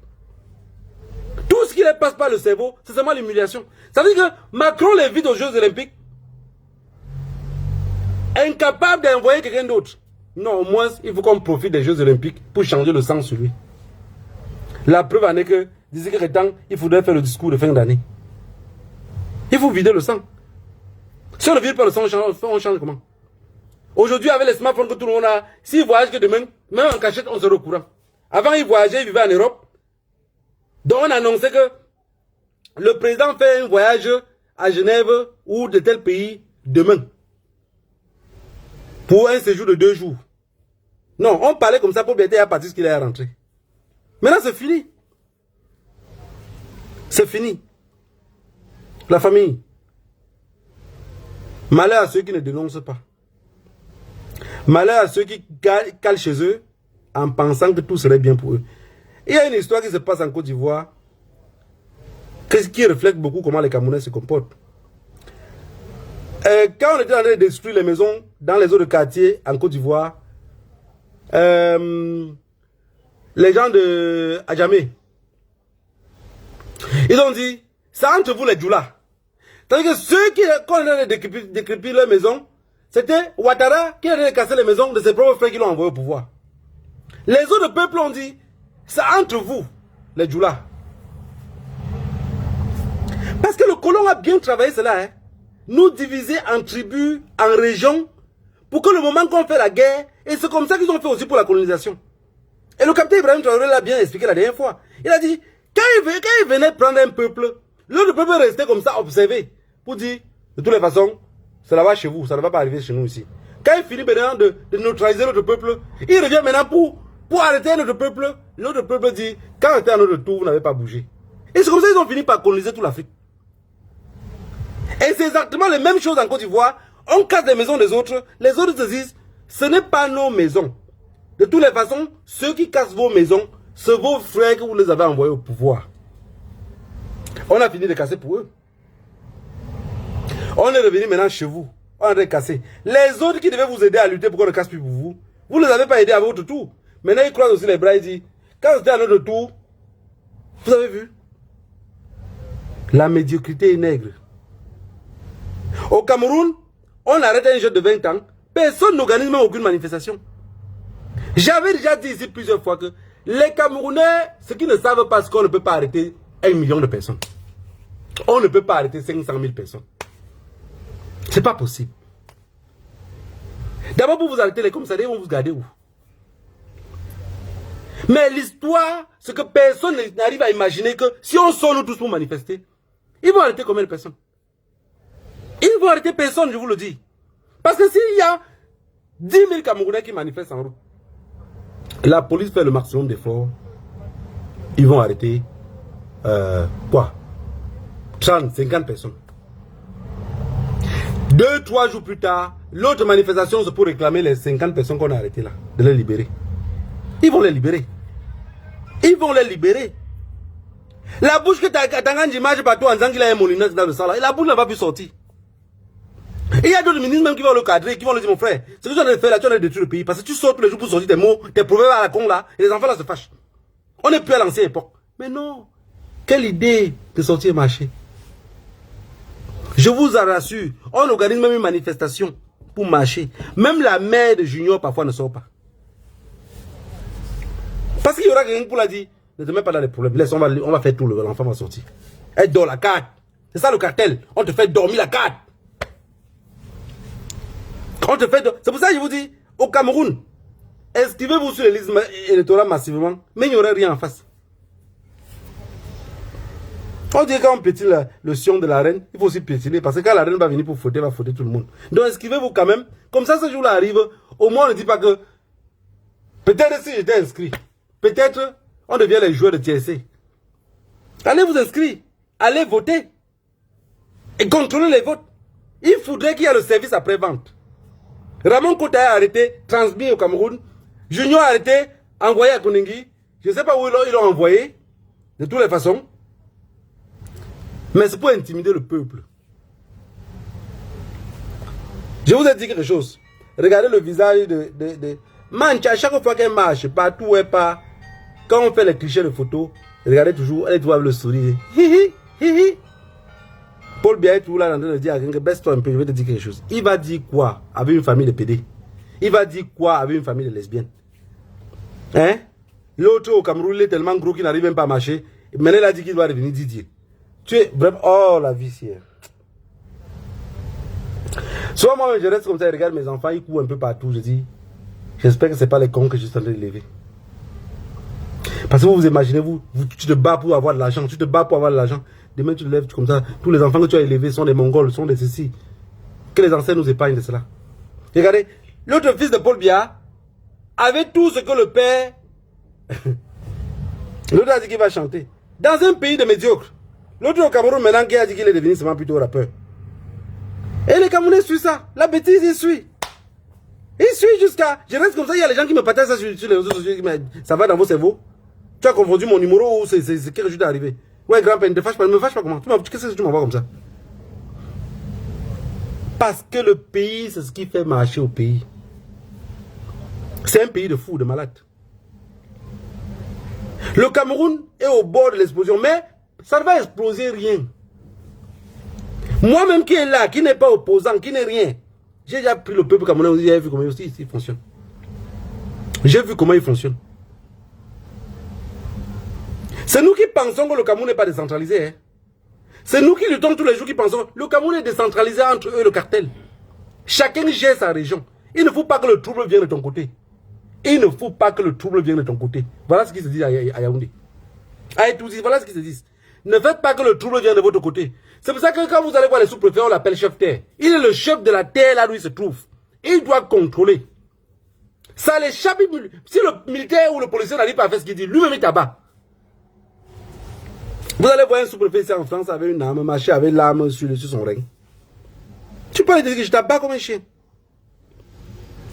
Tout ce qui ne passe par le cerveau, c'est seulement l'humiliation. Ça veut dire que Macron l'invite aux Jeux Olympiques, incapable d'envoyer quelqu'un d'autre. Non, au moins, il faut qu'on profite des Jeux Olympiques pour changer le sang sur lui. La preuve en est que, d'ici quelques temps, il faudrait faire le discours de fin d'année. Il faut vider le sang. Si on ne vide pas le sang, on change comment? Aujourd'hui, avec les smartphones que tout le monde a, s'il voyage que demain, même en cachette, on sera au courant. Avant, il voyageait, il vivait en Europe. Donc, on annonçait que le président fait un voyage à Genève ou de tel pays demain. Pour un séjour de 2 jours. Non, on parlait comme ça pour bien à partir de ce qu'il est rentré. Maintenant, c'est fini. C'est fini. La famille. Malheur à ceux qui ne dénoncent pas. Malheur à ceux qui calent chez eux en pensant que tout serait bien pour eux. Il y a une histoire qui se passe en Côte d'Ivoire qui reflète beaucoup comment les Camerounais se comportent. Quand on était en train de détruire les maisons dans les autres quartiers en Côte d'Ivoire, les gens de Adjamé, ils ont dit, c'est entre vous les Djoula. C'est-à-dire que ceux qui, quand on a décrépir leur maison, c'était Ouattara qui a cassé les maisons de ses propres frères qui l'ont envoyé au pouvoir. Les autres peuples ont dit, c'est entre vous, les Djoula. Parce que le colon a bien travaillé cela, hein. Nous diviser en tribus, en régions, pour que le moment qu'on fait la guerre, et c'est comme ça qu'ils ont fait aussi pour la colonisation. Et le capitaine Ibrahim Traoré l'a bien expliqué la dernière fois. Il a dit, quand il venait prendre un peuple, l'autre peuple restait comme ça, observé, pour dire, de toutes les façons, ça va chez vous, ça ne va pas arriver chez nous ici. Quand il finit maintenant de neutraliser notre peuple, il revient maintenant pour arrêter notre peuple. L'autre peuple dit, quand on était à notre tour, vous n'avez pas bougé. Et c'est comme ça qu'ils ont fini par coloniser toute l'Afrique. Et c'est exactement les mêmes choses en Côte d'Ivoire. On casse les maisons des autres. Les autres se disent, ce n'est pas nos maisons. De toutes les façons, ceux qui cassent vos maisons, c'est vos frères que vous les avez envoyés au pouvoir. On a fini de casser pour eux. On est revenu maintenant chez vous. On a cassé. Les autres qui devaient vous aider à lutter pour qu'on ne casse plus pour vous, vous ne les avez pas aidés à votre tour. Maintenant, ils croisent aussi les bras et disent, quand c'était à notre tour, vous avez vu, la médiocrité est nègre. Au Cameroun, on arrête un jeune de 20 ans, personne n'organise même aucune manifestation. J'avais déjà dit ici plusieurs fois que les Camerounais, ce qu'ils ne savent pas, c'est qu'on ne peut pas arrêter 1 million de personnes. On ne peut pas arrêter 500 000 personnes. C'est pas possible. D'abord, pour vous arrêter, les commissariats ils vont vous garder où? Mais l'histoire, c'est que personne n'arrive à imaginer que si on sort nous tous pour manifester, ils vont arrêter combien de personnes? Ils vont arrêter personne, je vous le dis. Parce que s'il y a 10 000 Camerounais qui manifestent en route, la police fait le maximum d'efforts, ils vont arrêter 30, 50 personnes. 2-3 jours plus tard, l'autre manifestation, c'est pour réclamer les 50 personnes qu'on a arrêtées là, de les libérer. Ils vont les libérer. Ils vont les libérer. La bouche que Tangan image partout en disant qu'il a un monument dans le sang là, et la bouche n'a pas pu sortir. Et il y a d'autres ministres même qui vont le cadrer, qui vont lui dire, mon frère, ce que tu as fait là, tu as détruit le pays. Parce que tu sors tous les jours pour sortir tes mots, tes proverbes à la con là, et les enfants là se fâchent. On n'est plus à l'ancienne époque. Mais non. Quelle idée de sortir marcher. Je vous rassure, on organise même une manifestation pour marcher. Même la mère de Junior parfois ne sort pas. Parce qu'il y aura quelqu'un pour la dire, Ne te mets pas dans les problèmes. Laisse, on va faire tout, l'enfant va sortir. Elle dort la carte. C'est ça le cartel. On te fait dormir la carte. On te fait dormir. C'est pour ça que je vous dis, au Cameroun, inscrivez-vous sur les listes électorales massivement, mais il n'y aurait rien en face. On dit quand on pétine le sion de la reine, il faut aussi pétiner, parce que quand la reine va venir pour fouetter, va fouetter tout le monde. Donc inscrivez-vous quand même. Comme ça, ce jour-là arrive, au moins on ne dit pas que peut-être si j'étais inscrit, peut-être on devient les joueurs de TSC. Allez vous inscrire, allez voter et contrôler les votes. Il faudrait qu'il y ait le service après-vente. Ramon Kota a arrêté, transmis au Cameroun. Junior a arrêté, envoyé à Koningui. Je ne sais pas où ils l'ont envoyé, de toutes les façons. Mais c'est pour intimider le peuple. Je vous ai dit quelque chose. Regardez le visage de Mancha, chaque fois qu'elle marche, partout où elle part, quand on fait les clichés de photos, regardez toujours, elle est toujours avec le sourire. Hihi, hihi. Paul Biya est toujours là en train de dire à quelqu'un, baisse-toi un peu, je vais te dire quelque chose. Il va dire quoi avec une famille de PD? Il va dire quoi avec une famille de lesbiennes? Hein? L'autre au Cameroun, il est tellement gros qu'il n'arrive même pas à marcher. Maintenant, il a dit qu'il doit revenir Didier. Tu es, bref, oh la vie, c'est. Soit moi, je reste comme ça, je regarde mes enfants, ils courent un peu partout, je dis, j'espère que ce n'est pas les cons que je suis en train de lever. Parce que vous imaginez, tu te bats pour avoir de l'argent, tu te bats pour avoir de l'argent. Demain, tu te lèves comme ça, tous les enfants que tu as élevés sont des Mongols, sont des ceci. Que les anciens nous épargnent de cela. Regardez, l'autre fils de Paul Biya avait tout ce que le père. L'autre a dit qu'il va chanter. Dans un pays de médiocres. L'autre au Cameroun, maintenant, qui a dit qu'il est devenu seulement plutôt rappeur. Et les Camerounais suivent ça. La bêtise, ils suivent. Ils suivent jusqu'à. Je reste comme ça, il y a les gens qui me partagent ça sur les réseaux sociaux. Ça va dans vos cerveaux. Tu as confondu mon numéro ou c'est quelque chose d'arrivé. Ouais, grand-père, ne te fâche pas, ne me fâche pas comment. Qu'est-ce que tu m'envoies comme ça? Parce que le pays, c'est ce qui fait marcher au pays. C'est un pays de fous, de malades. Le Cameroun est au bord de l'explosion, mais ça ne va exploser rien. Moi-même qui est là, qui n'est pas opposant, qui n'est rien, j'ai déjà pris le peuple camerounais, j'ai vu comment il fonctionne. J'ai vu comment il fonctionne. C'est nous qui pensons que le Cameroun n'est pas décentralisé. Hein. C'est nous qui luttons tous les jours qui pensons que le Cameroun est décentralisé entre eux et le cartel. Chacun gère sa région. Il ne faut pas que le trouble vienne de ton côté. Il ne faut pas que le trouble vienne de ton côté. Voilà ce qui se dit à Yaoundé. À Etouzi, voilà ce qui se dit. Ne faites pas que le trouble vienne de votre côté. C'est pour ça que quand vous allez voir les sous-préfets, on l'appelle chef terre. Il est le chef de la terre là où il se trouve. Il doit contrôler. Ça l'échappe. Si le militaire ou le policier n'arrive pas à faire ce qu'il dit, lui-même il tabac. Vous allez voir un sous-préfet ici en France avec une arme, marcher avec l'arme sur son règne. Tu peux lui dire que je t'abats comme un chien.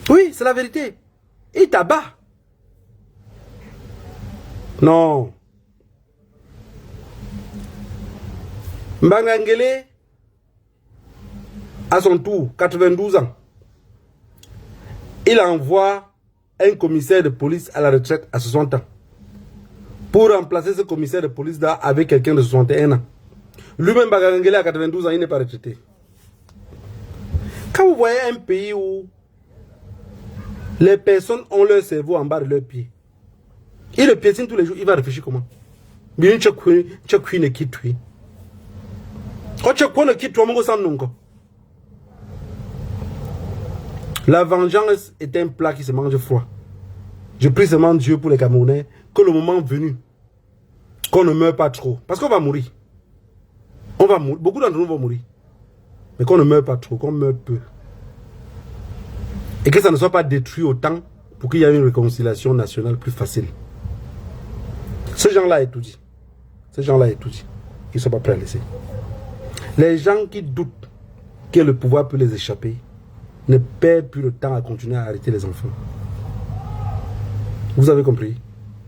Oui, c'est la vérité. Il t'abat. Non. Mbangangele, à son tour, 92 ans, il envoie un commissaire de police à la retraite à 60 ans. Pour remplacer ce commissaire de police là avec quelqu'un de 61 ans. Lui-même, Mbangangele, à 92 ans, il n'est pas retraité. Quand vous voyez un pays où les personnes ont leur cerveau en bas de leurs pieds, ils le piétinent tous les jours, il va réfléchir comment? Bien, tu as une qui tue. La vengeance est un plat qui se mange froid. Je prie seulement Dieu pour les Camerounais que le moment venu, qu'on ne meure pas trop. Parce qu'on va mourir. On va mourir. Beaucoup d'entre nous vont mourir. Mais qu'on ne meure pas trop, qu'on meure peu. Et que ça ne soit pas détruit autant pour qu'il y ait une réconciliation nationale plus facile. Ces gens-là est tout dit. Ces gens-là est tout dit. Ils ne sont pas prêts à laisser. Les gens qui doutent que le pouvoir peut les échapper ne perdent plus le temps à continuer à arrêter les enfants. Vous avez compris?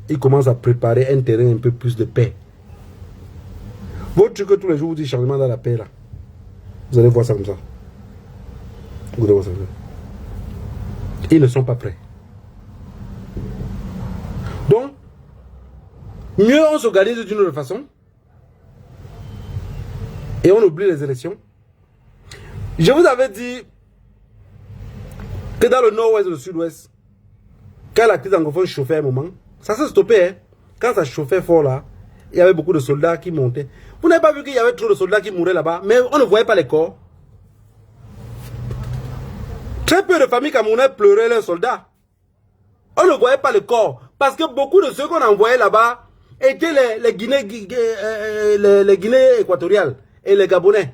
Ils commencent à préparer un terrain un peu plus de paix. Votre truc que tous les jours vous dit changement dans la paix là. Vous allez voir ça comme ça. Vous allez voir ça comme ça. Ils ne sont pas prêts. Donc, mieux on s'organise d'une autre façon. Et on oublie les élections. Je vous avais dit que dans le nord-ouest et le sud-ouest, quand la crise anglophone chauffait un moment, ça s'est stoppé. Hein? quand ça chauffait fort là, il y avait beaucoup de soldats qui montaient. Vous n'avez pas vu qu'il y avait trop de soldats qui mouraient là-bas, mais on ne voyait pas les corps. Très peu de familles camerounaises pleuraient leurs soldats. On ne voyait pas le corps. Parce que beaucoup de ceux qu'on envoyait là-bas étaient les Guinéens équatoriales et les Gabonais.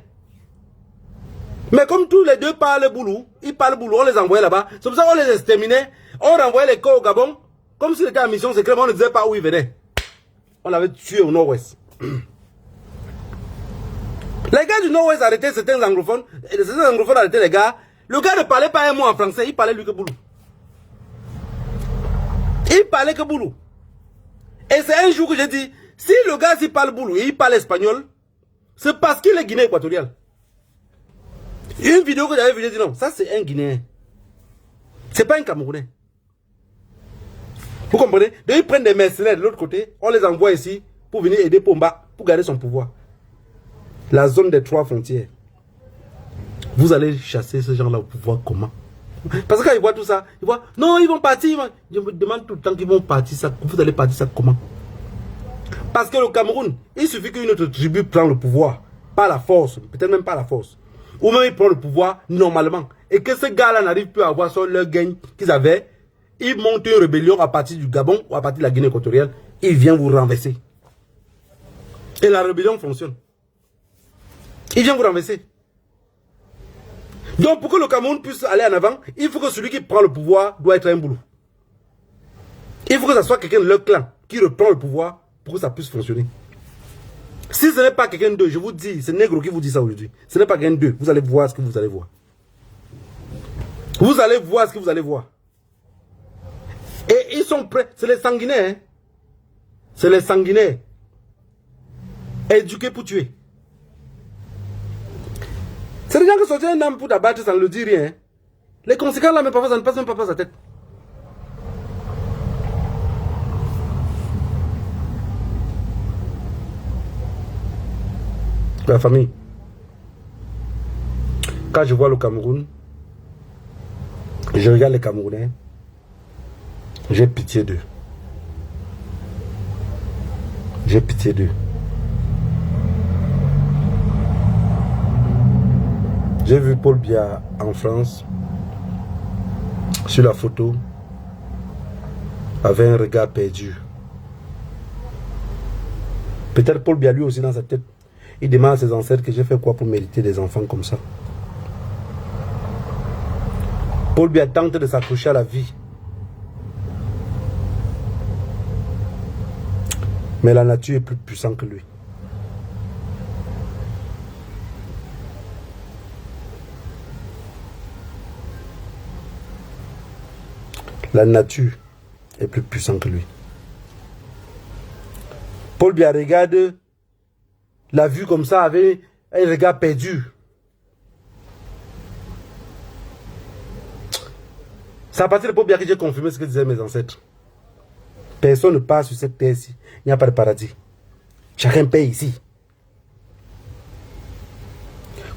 Mais comme tous les deux parlent boulou, ils parlent boulou, on les envoyait là-bas. C'est pour ça qu'on les exterminait. On renvoyait les corps au Gabon. Comme s'ils étaient en mission secrète, on ne disait pas où ils venaient. On l'avait tué au nord-ouest. Les gars du nord-ouest arrêtaient certains anglophones. Et certains anglophones arrêtaient les gars. Le gars ne parlait pas un mot en français, il parlait lui que boulou. Il parlait que boulou. Et c'est un jour que j'ai dit, si le gars s'il parle boulou et il parle espagnol, c'est parce qu'il est Guinée équatoriale. Une vidéo que j'avais vue, j'ai dit non, ça c'est un Guinéen. C'est pas un Camerounais. Vous comprenez? Donc ils prennent des mercenaires de l'autre côté, on les envoie ici pour venir aider Pomba, pour garder son pouvoir. La zone des 3 frontières. Vous allez chasser ce genre-là au pouvoir comment? Parce que quand ils voient tout ça, ils voient, non, ils vont partir. Je me demande tout le temps qu'ils vont partir ça. Vous allez partir ça comment? Parce que le Cameroun, il suffit qu'une autre tribu prenne le pouvoir, pas la force, peut-être même pas la force. Ou même ils prennent le pouvoir normalement. Et que ce gars-là n'arrive plus à avoir sur leur gain qu'ils avaient, ils montent une rébellion à partir du Gabon ou à partir de la Guinée équatoriale. Il vient vous renverser. Et la rébellion fonctionne. Il vient vous renverser. Donc pour que le Cameroun puisse aller en avant, il faut que celui qui prend le pouvoir doit être un boulot. Il faut que ce soit quelqu'un de leur clan qui reprend le pouvoir pour que ça puisse fonctionner. Si ce n'est pas quelqu'un d'eux, je vous dis, c'est Négro qui vous dit ça aujourd'hui. Ce n'est pas quelqu'un d'eux, vous allez voir ce que vous allez voir. Vous allez voir ce que vous allez voir. Et ils sont prêts, c'est les sanguinaires. Hein? C'est les sanguinaires. Éduqués pour tuer. C'est des gens qui sortent un homme pour t'abattre, ça ne le dit rien. Hein? Les conséquences là, mais parfois, ça ne passe même pas par sa tête. La famille. Quand je vois le Cameroun, je regarde les Camerounais, j'ai pitié d'eux. J'ai pitié d'eux. J'ai vu Paul Biya en France, sur la photo, avec un regard perdu. Peut-être Paul Biya lui aussi dans sa tête. Il demande à ses ancêtres que j'ai fait quoi pour mériter des enfants comme ça. Paul Biya tente de s'accrocher à la vie. Mais la nature est plus puissante que lui. La nature est plus puissante que lui. Paul Biya regarde la vue comme ça avec un regard perdu. C'est à partir de Paul Biya que j'ai confirmé ce que disaient mes ancêtres. Personne ne passe sur cette terre-ci. Il n'y a pas de paradis. Chacun paye ici.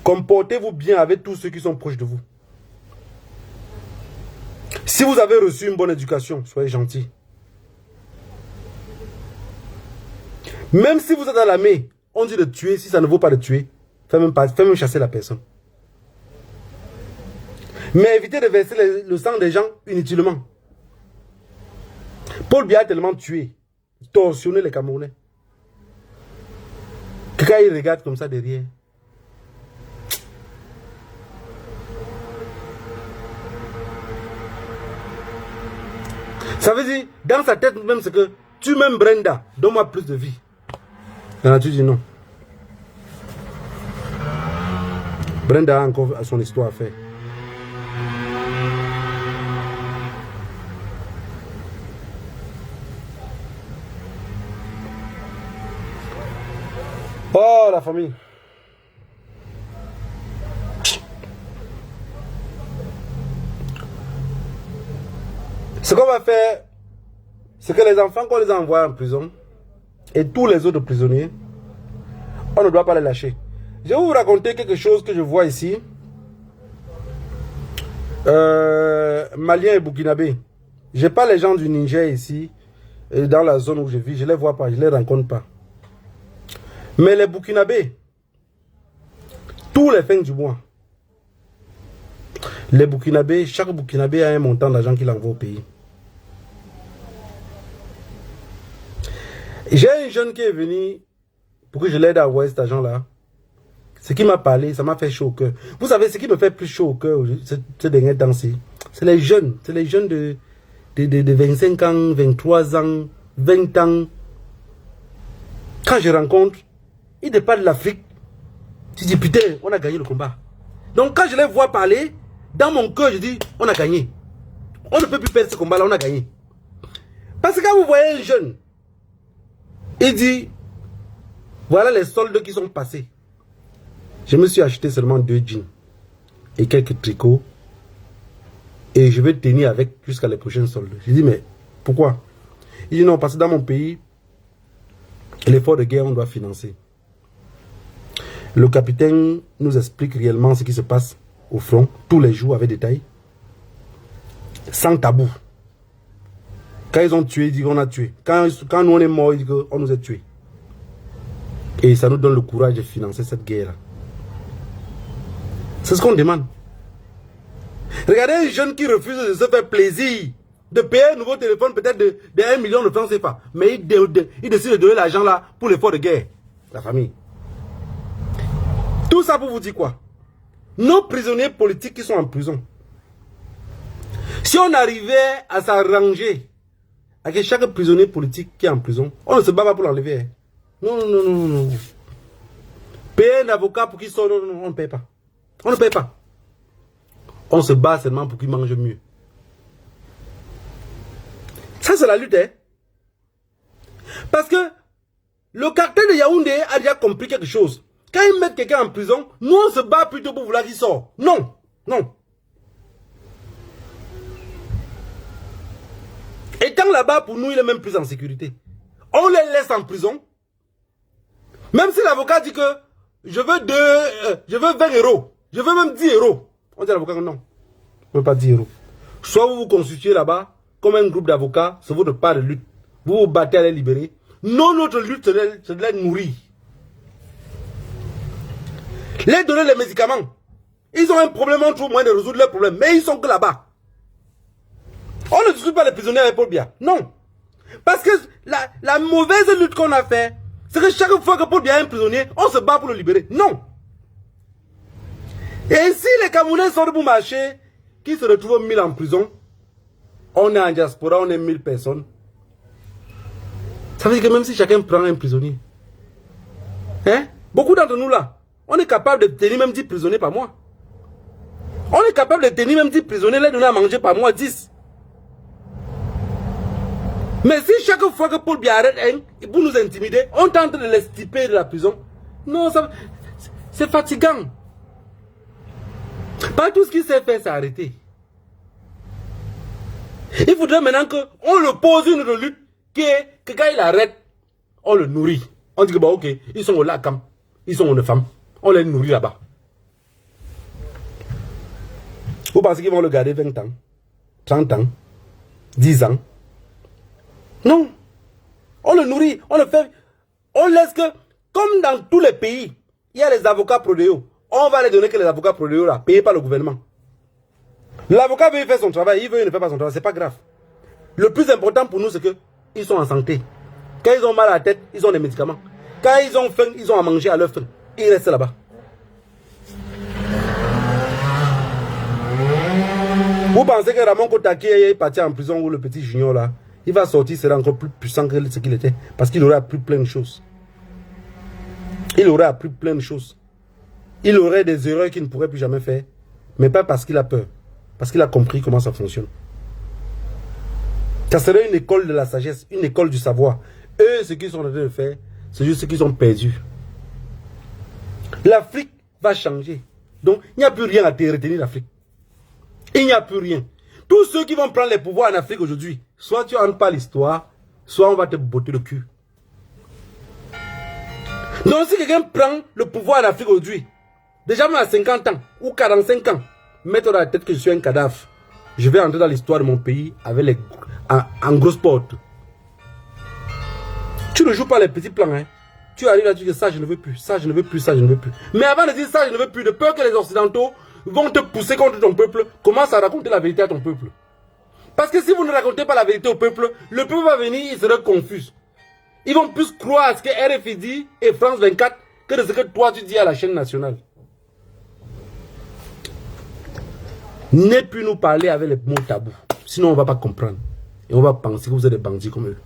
Comportez-vous bien avec tous ceux qui sont proches de vous. Si vous avez reçu une bonne éducation, soyez gentil. Même si vous êtes à l'armée, on dit de tuer, si ça ne vaut pas de tuer, faites même chasser la personne. Mais évitez de verser le sang des gens inutilement. Paul Biya a tellement tué, torsionné les Camerounais. Que quand il regarde comme ça derrière, ça veut dire, dans sa tête même, c'est que tu m'aimes Brenda, donne-moi plus de vie. La nature dit non. Brenda a encore son histoire à faire. Oh, la famille. Ce qu'on va faire, c'est que les enfants qu'on les envoie en prison, et tous les autres prisonniers, on ne doit pas les lâcher. Je vais vous raconter quelque chose que je vois ici. Maliens et Burkinabé. Je n'ai pas les gens du Niger ici. et dans la zone où je vis, je ne les vois pas, je ne les rencontre pas. Mais les Burkinabés, tous les fins du mois, les Burkinabés, chaque Burkinabé a un montant d'argent qu'il envoie au pays. J'ai un jeune qui est venu pour que je l'aide à envoyer cet argent-là. Ce qui m'a parlé, ça m'a fait chaud au cœur. Vous savez, ce qui me fait plus chaud au cœur ces derniers temps-ci, c'est les jeunes. C'est les jeunes de 25 ans, 23 ans, 20 ans. Quand je rencontre, ils ne parlent de l'Afrique. Je dis, putain, on a gagné le combat. Donc quand je les vois parler, dans mon cœur, je dis, on a gagné. On ne peut plus perdre ce combat-là, on a gagné. Parce que quand vous voyez un jeune, il dit, voilà les soldes qui sont passés. Je me suis acheté seulement 2 jeans et quelques tricots. Et je vais tenir avec jusqu'à les prochaines soldes. Je dis, mais pourquoi? Il dit, non, parce que dans mon pays, l'effort de guerre, on doit financer. Le capitaine nous explique réellement ce qui se passe au front, tous les jours avec détail, sans tabou. Quand ils ont tué, ils disent qu'on a tué. Quand nous on est mort, ils disent qu'on nous a tués. Et ça nous donne le courage de financer cette guerre-là. C'est ce qu'on demande. Regardez un jeune qui refuse de se faire plaisir, de payer un nouveau téléphone peut-être de 1 million de francs CFA. Mais il décide de donner l'argent là pour l'effort de guerre. La famille. Tout ça pour vous dire quoi? Nos prisonniers politiques qui sont en prison. Si on arrivait à s'arranger avec chaque prisonnier politique qui est en prison, on ne se bat pas pour l'enlever. Non, non, non, non, non. Payer un avocat pour qu'il sorte, non, non, on ne paye pas. On ne paye pas. On se bat seulement pour qu'il mange mieux. Ça, c'est la lutte. Hein? Parce que le cartel de Yaoundé a déjà compris quelque chose. Quand ils mettent quelqu'un en prison, nous, on se bat plutôt pour vouloir qu'il sorte. Non, non. Étant là-bas, pour nous, il est même plus en sécurité. On les laisse en prison. Même si l'avocat dit que je veux 20 euros. Je veux même 10 euros. On dit à l'avocat que non. On ne veut pas 10 euros. Soit vous vous constituez là-bas comme un groupe d'avocats, c'est votre part de lutte. Vous vous battez à les libérer. Non, notre lutte, c'est de les nourrir. Les donner les médicaments. Ils ont un problème, on trouve moyen de résoudre leurs problèmes. Mais ils sont que là-bas. On ne discute pas les prisonniers avec Paul Biya. Non. Parce que la mauvaise lutte qu'on a fait, c'est que chaque fois que Paul Biya est un prisonnier, on se bat pour le libérer. Non. Et si les Camerounais sont pour marcher, qui se retrouvent 1000 en prison, on est en diaspora, on est 1000 personnes. Ça veut dire que même si chacun prend un prisonnier, hein, beaucoup d'entre nous là, on est capable de tenir même 10 prisonniers par mois. On est capable de tenir même 10 prisonniers, les donner à manger par mois, 10. Mais si chaque fois que Paul Biya arrête un, pour nous intimider, on tente de les stiper de la prison, non, c'est fatigant. Pas tout ce qu'il sait faire, c'est arrêter. Il faudrait maintenant qu'on le pose une lutte que quand il arrête, on le nourrit. On dit que bon, ok, ils sont au Lakam, ils sont aux femmes, on les nourrit là-bas. Vous pensez qu'ils vont le garder 20 ans, 30 ans, 10 ans? Non. On le nourrit, on le fait, on laisse que, comme dans tous les pays, il y a les avocats prodéo. On va les donner que les avocats prodéo là, payés par le gouvernement. L'avocat veut faire son travail, il veut, il ne fait pas son travail, c'est pas grave. Le plus important pour nous, c'est qu'ils sont en santé. Quand ils ont mal à la tête, ils ont des médicaments. Quand ils ont faim, ils ont à manger à leur faim. Ils restent là-bas. Vous pensez que Ramon Kotaki est parti en prison ou le petit junior là, il va sortir, sera encore plus puissant que ce qu'il était. Parce qu'il aurait appris plein de choses. Il aurait appris plein de choses. Il aurait des erreurs qu'il ne pourrait plus jamais faire. Mais pas parce qu'il a peur. Parce qu'il a compris comment ça fonctionne. Ça serait une école de la sagesse, une école du savoir. Eux, ce qu'ils sont en train de faire, c'est juste ce qu'ils ont perdu. L'Afrique va changer. Donc, il n'y a plus rien à te retenir l'Afrique. Il n'y a plus rien. Tous ceux qui vont prendre les pouvoirs en Afrique aujourd'hui, soit tu n'entends pas l'histoire, soit on va te botter le cul. Donc, si quelqu'un prend le pouvoir en Afrique aujourd'hui, déjà même à 50 ans ou 45 ans, mets-toi dans la tête que je suis un cadavre. Je vais entrer dans l'histoire de mon pays avec en grosse porte. Tu ne joues pas les petits plans. Hein. Tu arrives là, tu dis ça, je ne veux plus, ça, je ne veux plus, ça, je ne veux plus. Mais avant de dire ça, je ne veux plus, de peur que les Occidentaux vont te pousser contre ton peuple, commence à raconter la vérité à ton peuple. Parce que si vous ne racontez pas la vérité au peuple, le peuple va venir, il sera confus. Ils vont plus croire à ce que RFI dit et France 24 que de ce que toi tu dis à la chaîne nationale. Ne plus nous parler avec les mots tabous. Sinon on ne va pas comprendre. Et on va penser que vous êtes des bandits comme eux.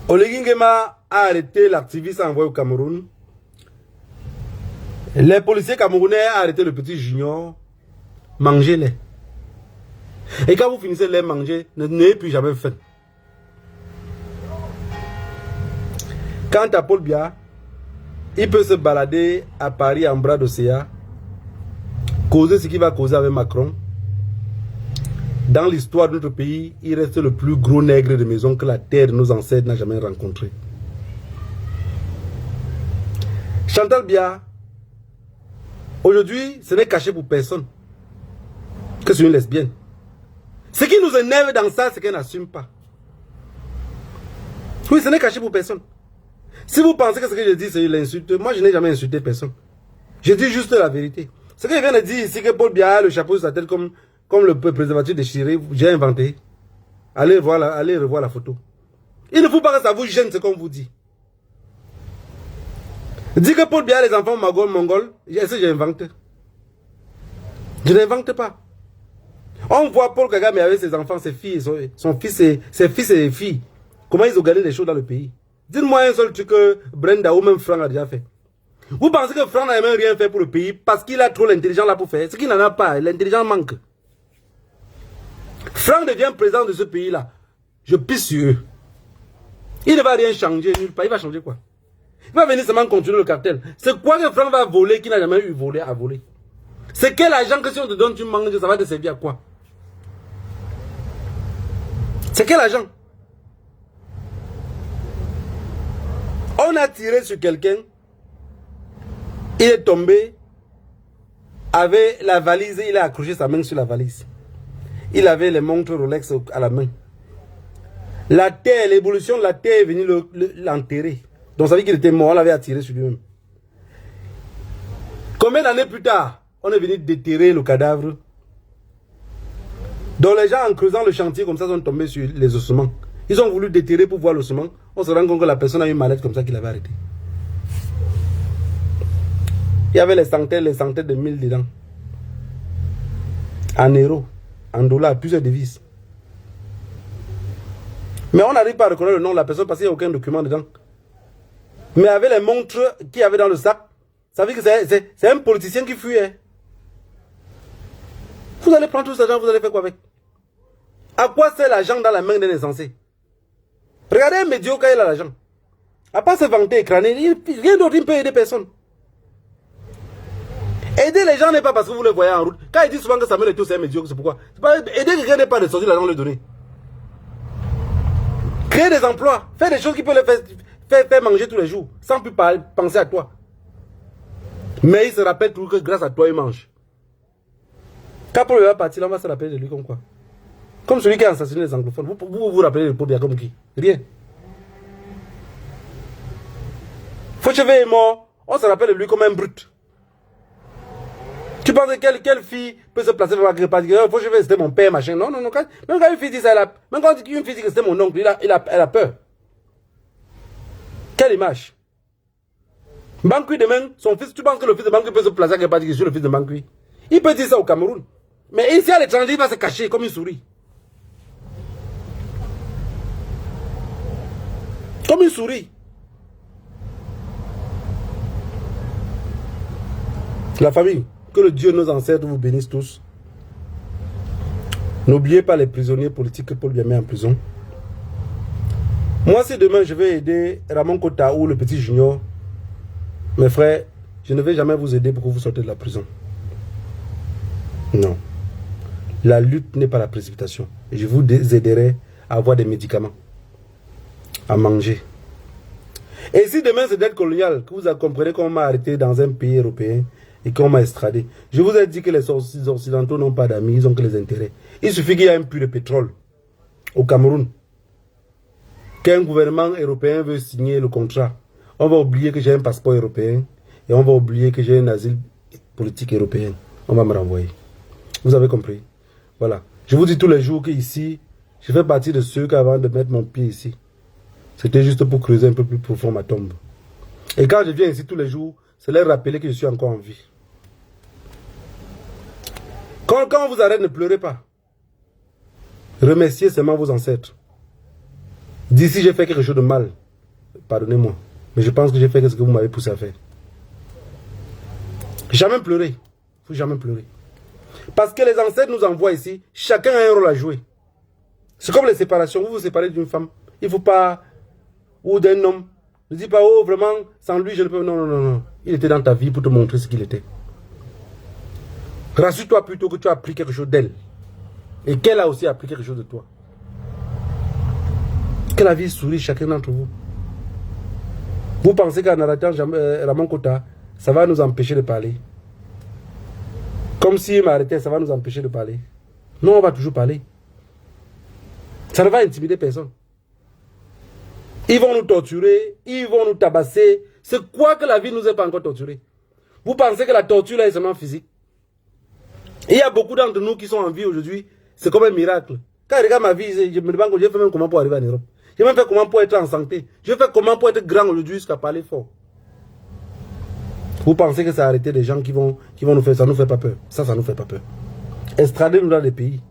Oligui Nguema a arrêté l'activiste envoyé au Cameroun. Les policiers camerounais ont arrêté le petit Junior. Mangez-les. Et quand vous finissez de les manger, n'ayez plus jamais faim. Quant à Paul Biya, il peut se balader à Paris en bras d'océan, causer ce qu'il va causer avec Macron. Dans l'histoire de notre pays, il reste le plus gros nègre de maison que la terre de nos ancêtres n'a jamais rencontré. Chantal Biya, aujourd'hui, ce n'est caché pour personne que c'est une lesbienne. Ce qui nous énerve dans ça, c'est qu'elle n'assume pas. Oui, ce n'est caché pour personne. Si vous pensez que ce que je dis, c'est une insulte, moi je n'ai jamais insulté personne. Je dis juste la vérité. Ce que je viens de dire ici, que Paul Biya a le chapeau sur sa tête comme le préservatif déchiré, j'ai inventé. Allez revoir la photo. Il ne faut pas que ça vous gêne ce qu'on vous dit. Dis que Paul Biya a les enfants mongols, est-ce que j'ai inventé? Je n'invente pas. On voit Paul Kagame avec ses enfants, ses filles, ses fils et filles. Comment ils ont gagné des choses dans le pays. Dites-moi un seul truc que Brenda ou même Franck a déjà fait. Vous pensez que Franck n'a même rien fait pour le pays parce qu'il a trop l'intelligence là pour faire. Ce qu'il n'en a pas, l'intelligence manque. Franck devient président de ce pays-là. Je pisse sur eux. Il ne va rien changer nulle part. Il va changer quoi? Il va venir seulement continuer le cartel. C'est quoi que Franck va voler qu'il n'a jamais eu volé à voler? C'est quel argent que si on te donne, tu manges, ça va te servir à quoi? C'est quel argent? On a tiré sur quelqu'un. Il est tombé avec la valise et il a accroché sa main sur la valise. Il avait les montres Rolex à la main. La terre, l'évolution de la terre est venue l'enterrer. Donc ça veut dire qu'il était mort, on l'avait attiré sur lui-même. Combien d'années plus tard, on est venu déterrer le cadavre. Donc les gens en creusant le chantier comme ça sont tombés sur les ossements. Ils ont voulu déterrer pour voir l'ossement. On se rend compte que la personne a une maladie comme ça qu'il avait arrêté. Il y avait les centaines de mille dedans. En euros, en dollars, plusieurs devises. Mais on n'arrive pas à reconnaître le nom de la personne parce qu'il n'y a aucun document dedans. Mais avec les montres qu'il y avait dans le sac, ça veut dire que c'est un politicien qui fuyait. Vous allez prendre tout cet argent, vous allez faire quoi avec? À quoi sert l'argent dans la main d'un insensé? Regardez un médiocre, il a l'argent. À part se vanter et crâner, rien d'autre, il ne peut aider personne. Aider les gens n'est pas parce que vous les voyez en route. Quand ils disent souvent que Samuel Eto'o c'est un médiocre, c'est pourquoi? Aider quelqu'un n'est pas de sortir l'argent le donner. Créer des emplois, faire des choses qui peuvent les faire manger tous les jours, sans plus penser à toi. Mais il se rappelle toujours que grâce à toi, il mange. Quand Paul Biya va partir, là, on va se rappeler de lui comme quoi? Comme celui qui a assassiné les anglophones. Vous rappelez de Paul Biya comme qui? Rien. Fauchevet est mort, on se rappelle de lui comme un brut. Tu penses que quelle fille peut se placer pour la Fauchevet, c'était mon père, machin. Non. Même quand une fille dit ça, même quand une fille dit que c'était mon oncle, elle a peur. Quelle image? Bankui demain, son fils, tu penses que le fils de Bankui peut se placer à je suis le fils de Bankui? Il peut dire ça au Cameroun. Mais ici à l'étranger, il va se cacher comme une souris. Comme une souris. La famille, que le Dieu de nos ancêtres vous bénisse tous. N'oubliez pas les prisonniers politiques que Paul Biya met en prison. Moi, si demain je vais aider Ramon Kota ou le petit Junior, mes frères, je ne vais jamais vous aider pour que vous sortez de la prison. Non. La lutte n'est pas la précipitation. Et je vous aiderai à avoir des médicaments, à manger. Et si demain c'est d'aide coloniale, que vous comprenez qu'on m'a arrêté dans un pays européen et qu'on m'a extradé, je vous ai dit que les Occidentaux n'ont pas d'amis, ils ont que les intérêts. Il suffit qu'il y ait un puits de pétrole au Cameroun. qu'un gouvernement européen veut signer le contrat, on va oublier que j'ai un passeport européen et on va oublier que j'ai un asile politique européen. On va me renvoyer. Vous avez compris? Voilà. Je vous dis tous les jours qu'ici, je fais partie de ceux qui, avant de mettre mon pied ici, c'était juste pour creuser un peu plus profond ma tombe. Et quand je viens ici tous les jours, c'est leur rappeler que je suis encore en vie. Quand on vous arrête, ne pleurez pas. Remerciez seulement vos ancêtres. D'ici, j'ai fait quelque chose de mal. Pardonnez-moi. Mais je pense que j'ai fait ce que vous m'avez poussé à faire. Jamais pleurer. Il ne faut jamais pleurer. Parce que les ancêtres nous envoient ici. Chacun a un rôle à jouer. C'est comme les séparations. Vous vous séparez d'une femme. Il ne faut pas... Ou d'un homme. Ne dis pas, oh, vraiment, sans lui, je ne peux... Non, non, non, non. Il était dans ta vie pour te montrer ce qu'il était. Rassure-toi plutôt que tu as appris quelque chose d'elle. Et qu'elle a aussi appris quelque chose de toi. Que la vie sourit chacun d'entre vous. Vous pensez qu'en arrêtant Ramon Kota, ça va nous empêcher de parler? Comme s'il m'arrêtait, ça va nous empêcher de parler? Non, on va toujours parler. Ça ne va intimider personne. Ils vont nous torturer, ils vont nous tabasser. C'est quoi que la vie nous ait pas encore torturé? Vous pensez que la torture là est seulement physique? Il y a beaucoup d'entre nous qui sont en vie aujourd'hui. C'est comme un miracle. Quand je regarde ma vie, je me demande, j'ai fait même comment pour arriver en Europe. J'ai même fait comment pour être en santé. J'ai fait comment pour être grand aujourd'hui jusqu'à parler fort. Vous pensez que ça a arrêté des gens qui vont nous faire, ça nous fait pas peur. Ça nous fait pas peur. Extradez-nous dans des pays.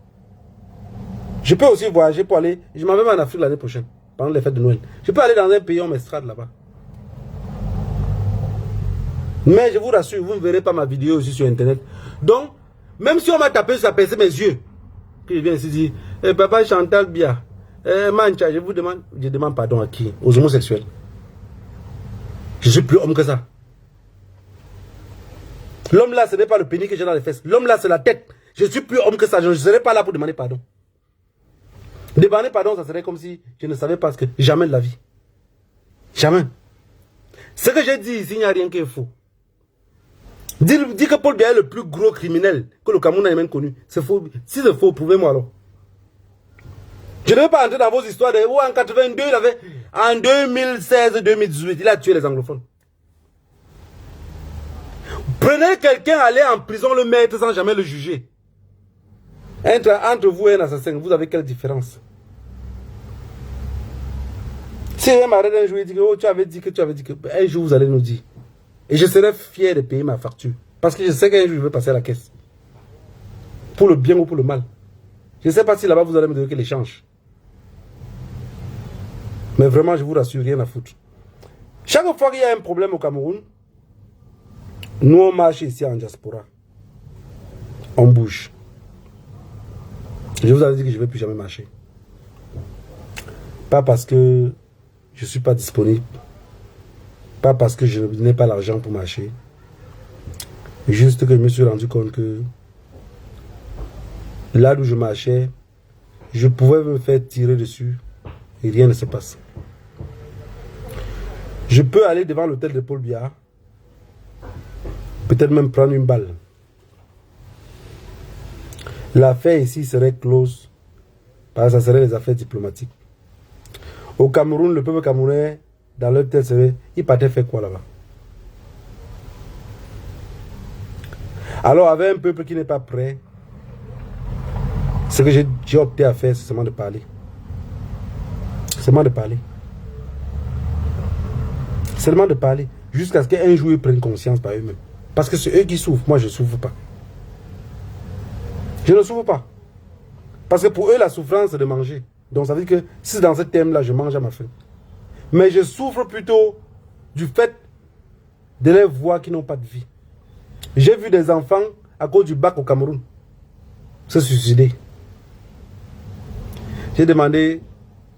Je peux aussi voyager pour aller, je m'en vais en Afrique l'année prochaine, pendant les fêtes de Noël. Je peux aller dans un pays, on m'extrade là-bas. Mais je vous rassure, vous ne verrez pas ma vidéo aussi sur Internet. Donc, même si on m'a tapé, ça pèse mes yeux. Puis je viens ici dire, papa Chantal Bia, Mancha, je demande pardon à qui? Aux homosexuels. Je suis plus homme que ça. L'homme là, ce n'est pas le pénis que j'ai dans les fesses. L'homme là, c'est la tête. Je suis plus homme que ça. Je ne serai pas là pour demander pardon. Demander pardon, ça serait comme si je ne savais pas ce que... Jamais de la vie. Jamais. Ce que j'ai dit ici, il n'y a rien qui est faux. Dis que Paul Biya est le plus gros criminel que le Cameroun ait même connu. C'est faux. Si c'est faux, prouvez-moi alors. Je ne vais pas entrer dans vos histoires de... Oh, en 82, il avait... En 2016-2018, il a tué les anglophones. Prenez quelqu'un, allez en prison, le mettre sans jamais le juger. Entre vous et un assassin, vous avez quelle différence? Si un m'arrête un jour, il dit que oh, tu avais dit que... Un jour, vous allez nous dire. Et je serai fier de payer ma facture. Parce que je sais qu'un jour, je vais passer à la caisse. Pour le bien ou pour le mal. Je ne sais pas si là-bas, vous allez me donner que l'échange. Mais vraiment, je vous rassure, rien à foutre. Chaque fois qu'il y a un problème au Cameroun, nous, on marche ici en diaspora. On bouge. Je vous avais dit que je ne vais plus jamais marcher. Pas parce que je ne suis pas disponible. Pas parce que je n'ai pas l'argent pour marcher. Juste que je me suis rendu compte que là où je marchais, je pouvais me faire tirer dessus et rien ne se passe. Je peux aller devant l'hôtel de Paul Biya, peut-être même prendre une balle. L'affaire ici serait close, parce que ça serait les affaires diplomatiques. Au Cameroun, le peuple camerounais, dans leur tête, serait, il partait faire quoi là-bas? Alors, avec un peuple qui n'est pas prêt, ce que j'ai opté à faire, c'est seulement de parler. Seulement de parler. Seulement de parler. Jusqu'à ce qu'un jour, ils prennent conscience par eux-mêmes. Parce que c'est eux qui souffrent. Moi, je ne souffre pas. Je ne souffre pas. Parce que pour eux, la souffrance, c'est de manger. Donc, ça veut dire que si dans ce thème-là, je mange à ma faim. Mais je souffre plutôt du fait de les voir qui n'ont pas de vie. J'ai vu des enfants, à cause du bac au Cameroun, se suicider. J'ai demandé,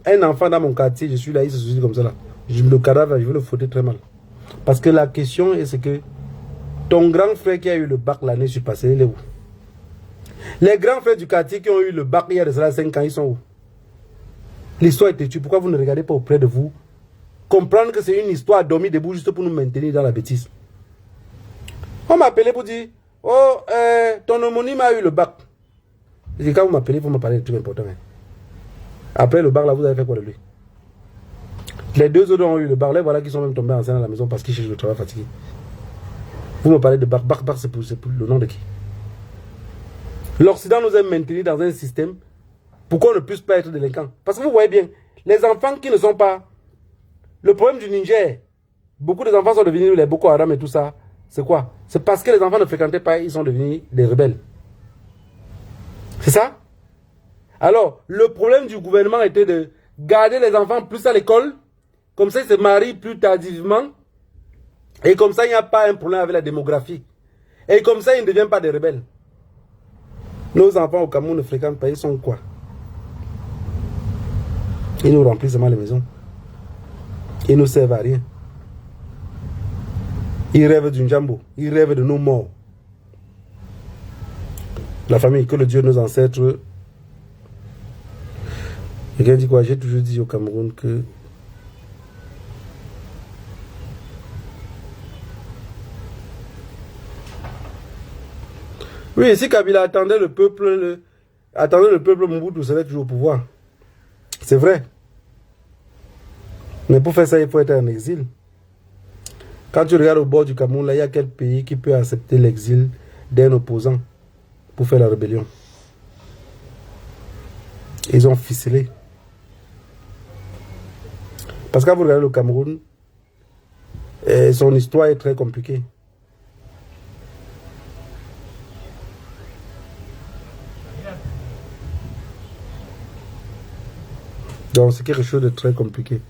un enfant dans mon quartier, je suis là, il se suicide comme ça là. Le cadavre, je vais le foutre très mal. Parce que la question est que ton grand frère qui a eu le bac l'année surpassée, il est où? Les grands frères du quartier qui ont eu le bac il y a de cela 5 ans, ils sont où? L'histoire est têtue. Pourquoi vous ne regardez pas auprès de vous? Comprendre que c'est une histoire dormir debout juste pour nous maintenir dans la bêtise. On m'a appelé pour dire, oh, ton homonyme a eu le bac. Je dis, quand vous m'appelez, vous me parlez de trucs importants. Après le bac, là, vous avez fait quoi de lui? Les deux autres ont eu le bar. Là, voilà qui sont même tombés enceintes à la maison parce qu'ils cherchent le travail fatigué. Vous me parlez de bar. Bar, c'est pour le nom de qui? L'Occident nous a maintenus dans un système pour qu'on ne puisse pas être délinquant. Parce que vous voyez bien, les enfants qui ne sont pas... Le problème du Niger, beaucoup des enfants sont devenus les Boko Haram et tout ça. C'est quoi? C'est parce que les enfants ne fréquentaient pas, ils sont devenus des rebelles. C'est ça? Alors, le problème du gouvernement était de garder les enfants plus à l'école. Comme ça, ils se marient plus tardivement. Et comme ça, il n'y a pas un problème avec la démographie. Et comme ça, ils ne deviennent pas des rebelles. Nos enfants au Cameroun ne fréquentent pas, ils sont quoi? Ils nous remplissent seulement les maisons. Ils ne servent à rien. Ils rêvent d'une jambo. Ils rêvent de nos morts. La famille, que le Dieu de nos ancêtres. Quelqu'un dit quoi? J'ai toujours dit au Cameroun que oui, si Kabila attendait le peuple Mobutu serait toujours au pouvoir. C'est vrai. Mais pour faire ça, il faut être en exil. Quand tu regardes au bord du Cameroun, là, il y a quel pays qui peut accepter l'exil d'un opposant pour faire la rébellion? Ils ont ficelé. Parce que quand vous regardez le Cameroun, son histoire est très compliquée. Donc c'est quelque chose de très compliqué.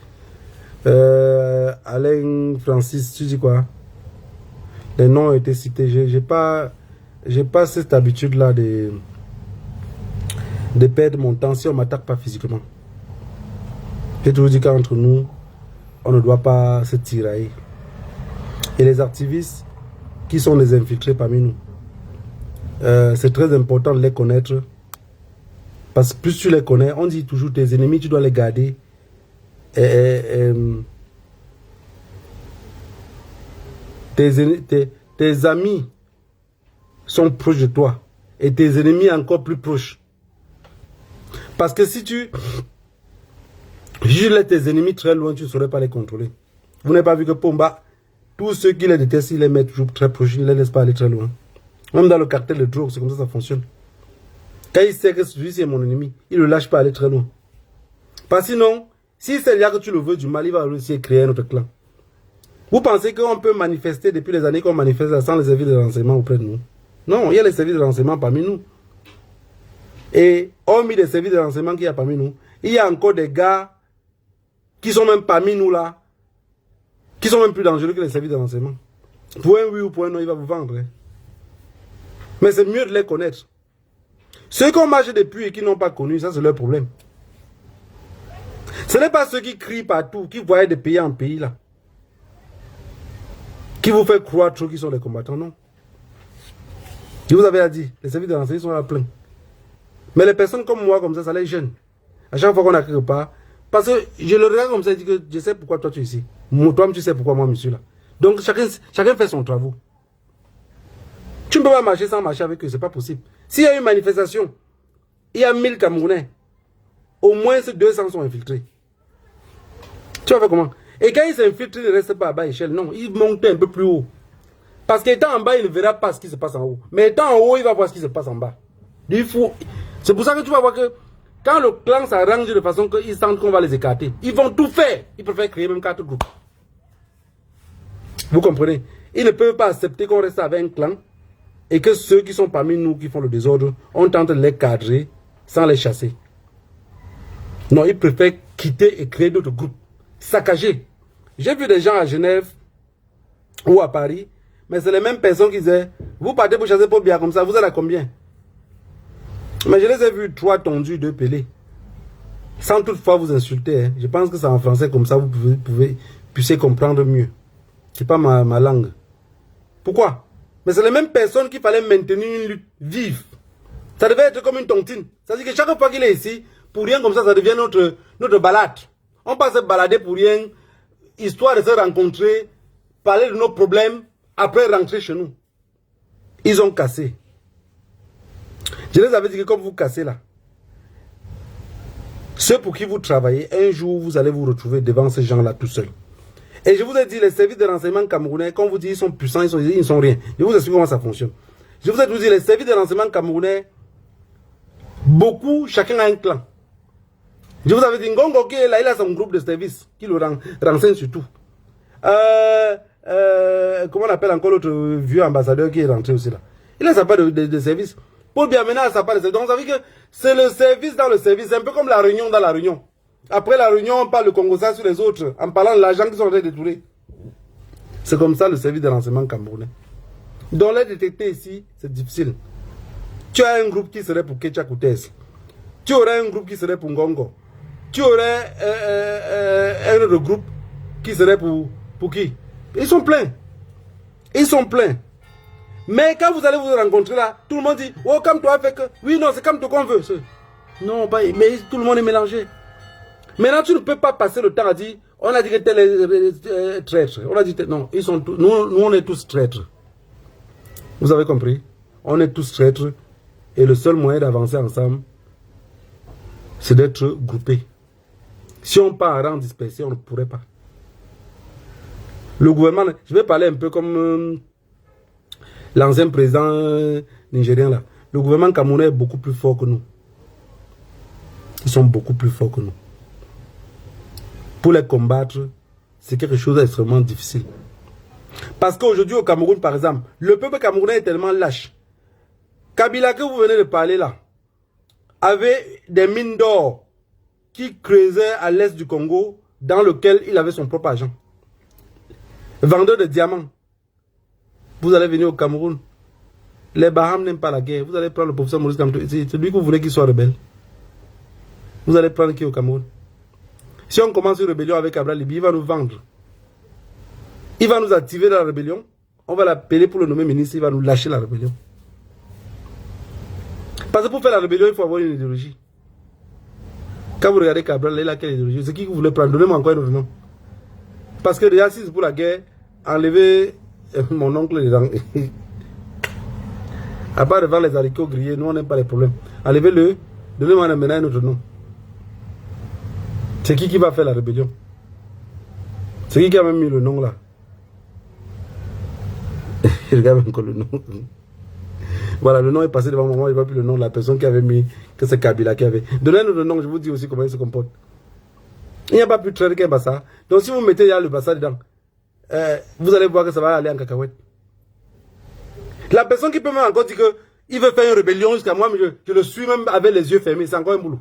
Alain Francis, tu dis quoi? Les noms ont été cités. J'ai pas cette habitude-là de perdre mon temps si on ne m'attaque pas physiquement. J'ai toujours dit qu'entre nous, on ne doit pas se tirailler. Et les activistes qui sont des infiltrés parmi nous, c'est très important de les connaître. Parce que plus tu les connais, on dit toujours tes ennemis, tu dois les garder. Tes amis sont proches de toi. Et tes ennemis encore plus proches. Parce que si tu laisses tes ennemis très loin, tu ne saurais pas les contrôler. Vous n'avez pas vu que Pomba, tous ceux qui les détestent, ils les mettent toujours très proches, ils ne les laissent pas aller très loin. Même dans le cartel de drogue, c'est comme ça fonctionne. Quand il sait que celui-ci est mon ennemi, il ne le lâche pas aller très loin. Parce que sinon, si c'est là que tu le veux du mal, il va aussi créer un autre clan. Vous pensez qu'on peut manifester depuis les années qu'on manifeste sans les services de renseignement auprès de nous? Non, il y a les services de renseignement parmi nous. Et hormis les services de renseignement qu'il y a parmi nous, il y a encore des gars qui sont même parmi nous là, qui sont même plus dangereux que les services de renseignement. Pour un oui ou pour un non, il va vous vendre. Hein. Mais c'est mieux de les connaître. Ceux qui ont marché depuis et qui n'ont pas connu, ça c'est leur problème. Ce n'est pas ceux qui crient partout, qui voient de pays en pays là. Qui vous fait croire trop qu'ils sont des combattants, non. Je vous avais dit, les services de renseignement sont là plein. Mais les personnes comme moi, comme ça les gêne. À chaque fois qu'on a quelque part, parce que je le regarde comme ça, je dis que je sais pourquoi toi tu es ici. Toi, tu sais pourquoi moi je suis là. Donc chacun fait son travail. Tu ne peux pas marcher sans marcher avec eux, c'est pas possible. S'il y a une manifestation, il y a 1000 Camerounais, au moins 200 sont infiltrés. Tu vas faire comment? Et quand ils s'infiltrent, ils ne restent pas à bas échelle, non, ils montent un peu plus haut. Parce qu'étant en bas, il ne verra pas ce qui se passe en haut. Mais étant en haut, il va voir ce qui se passe en bas. C'est pour ça que tu vas voir que quand le clan s'arrange de façon qu'ils sentent qu'on va les écarter, ils vont tout faire. Ils préfèrent créer même 4 groupes. Vous comprenez? Ils ne peuvent pas accepter qu'on reste avec un clan et que ceux qui sont parmi nous qui font le désordre, on tente de les cadrer sans les chasser. Non, ils préfèrent quitter et créer d'autres groupes. Saccagés. J'ai vu des gens à Genève ou à Paris, mais c'est les mêmes personnes qui disaient, vous partez pour chasser pour bien comme ça, vous êtes à combien? Mais je les ai vus 3 tondus, 2 pelés. Sans toutefois vous insulter. Hein. Je pense que c'est en français comme ça, vous puissiez comprendre mieux. C'est pas ma langue. Pourquoi? Mais c'est les mêmes personnes qu'il fallait maintenir une lutte vive. Ça devait être comme une tontine. Ça veut dire que chaque fois qu'il est ici, pour rien comme ça devient notre balade. On passe se balader pour rien, histoire de se rencontrer, parler de nos problèmes, après rentrer chez nous. Ils ont cassé. Je les avais dit que comme vous cassez là, Ceux pour qui vous travaillez, un jour, vous allez vous retrouver devant ces gens-là tout seuls. Et je vous ai dit, les services de renseignement camerounais, quand vous dites ils sont puissants, ils ne sont rien. Je vous explique comment ça fonctionne. Je vous ai dit, les services de renseignement camerounais, beaucoup, chacun a un clan. Je vous avais dit, Ngongo qui est là, il a son groupe de services qui le renseigne sur tout. Comment on appelle encore l'autre vieux ambassadeur qui est rentré aussi là. Il a sa part de service. Paul Biamena a sa part de service. Donc ça veut dire que c'est le service dans le service. C'est un peu comme la réunion dans la réunion. Après la réunion, on parle de Congossa sur les autres, en parlant de l'argent qu'ils sont en train de détourner. C'est comme ça le service de renseignement camerounais. Donc les détecter ici, c'est difficile. Tu as un groupe qui serait pour Kecha Koutès. Tu aurais un groupe qui serait pour Ngongo. Tu aurais un autre groupe qui serait pour qui? Ils sont pleins. Ils sont pleins. Mais quand vous allez vous rencontrer là, tout le monde dit, oh, comme toi, fait que... Oui, non, c'est comme toi qu'on veut. Non, pas, mais tout le monde est mélangé. Maintenant, tu ne peux pas passer le temps à dire, on a dit que tel est traître. On a dit, non, ils sont tous, nous, on est tous traîtres. Vous avez compris? On est tous traîtres. Et le seul moyen d'avancer ensemble, c'est d'être groupés. Si on part en rang dispersé, on ne pourrait pas. Le gouvernement, je vais parler un peu comme l'ancien président nigérien là. Le gouvernement camerounais est beaucoup plus fort que nous. Ils sont beaucoup plus forts que nous. Pour les combattre, c'est quelque chose d'extrêmement difficile. Parce qu'aujourd'hui au Cameroun, par exemple, le peuple camerounais est tellement lâche. Kabila que vous venez de parler là, avait des mines d'or qui creusaient à l'est du Congo, dans lequel il avait son propre argent. Vendeur de diamants. Vous allez venir au Cameroun. Les Bahamas n'aiment pas la guerre. Vous allez prendre le professeur Maurice Kamto. C'est lui que vous voulez qu'il soit rebelle. Vous allez prendre qui au Cameroun? Si on commence une rébellion avec Abraham Libi, il va nous vendre. Il va nous activer dans la rébellion. On va l'appeler pour le nommer ministre. Il va nous lâcher la rébellion. Parce que pour faire la rébellion, il faut avoir une idéologie. Quand vous regardez Cabral, il a quelle idéologie? C'est qui que vous voulez prendre? Donnez-moi encore un autre nom. Parce que déjà, si c'est pour la guerre, enlever mon oncle dedans. À part devant les haricots grillés, nous on n'aime pas les problèmes. Enlevez-le, donnez-moi maintenant un autre nom. C'est qui va faire la rébellion? C'est qui a même mis le nom là? Je regarde encore le nom. Voilà, le nom est passé devant moi, il ne voit plus le nom de la personne qui avait mis, que c'est Kabila qui avait. Donnez-nous le nom, je vous dis aussi comment il se comporte. Il n'y a pas plus de traître qu'un Bassa. Donc si vous mettez le Bassa dedans, vous allez voir que ça va aller en cacahuète. La personne qui peut même encore dire qu'il veut faire une rébellion jusqu'à moi, mais je le suis même avec les yeux fermés, c'est encore un boulot.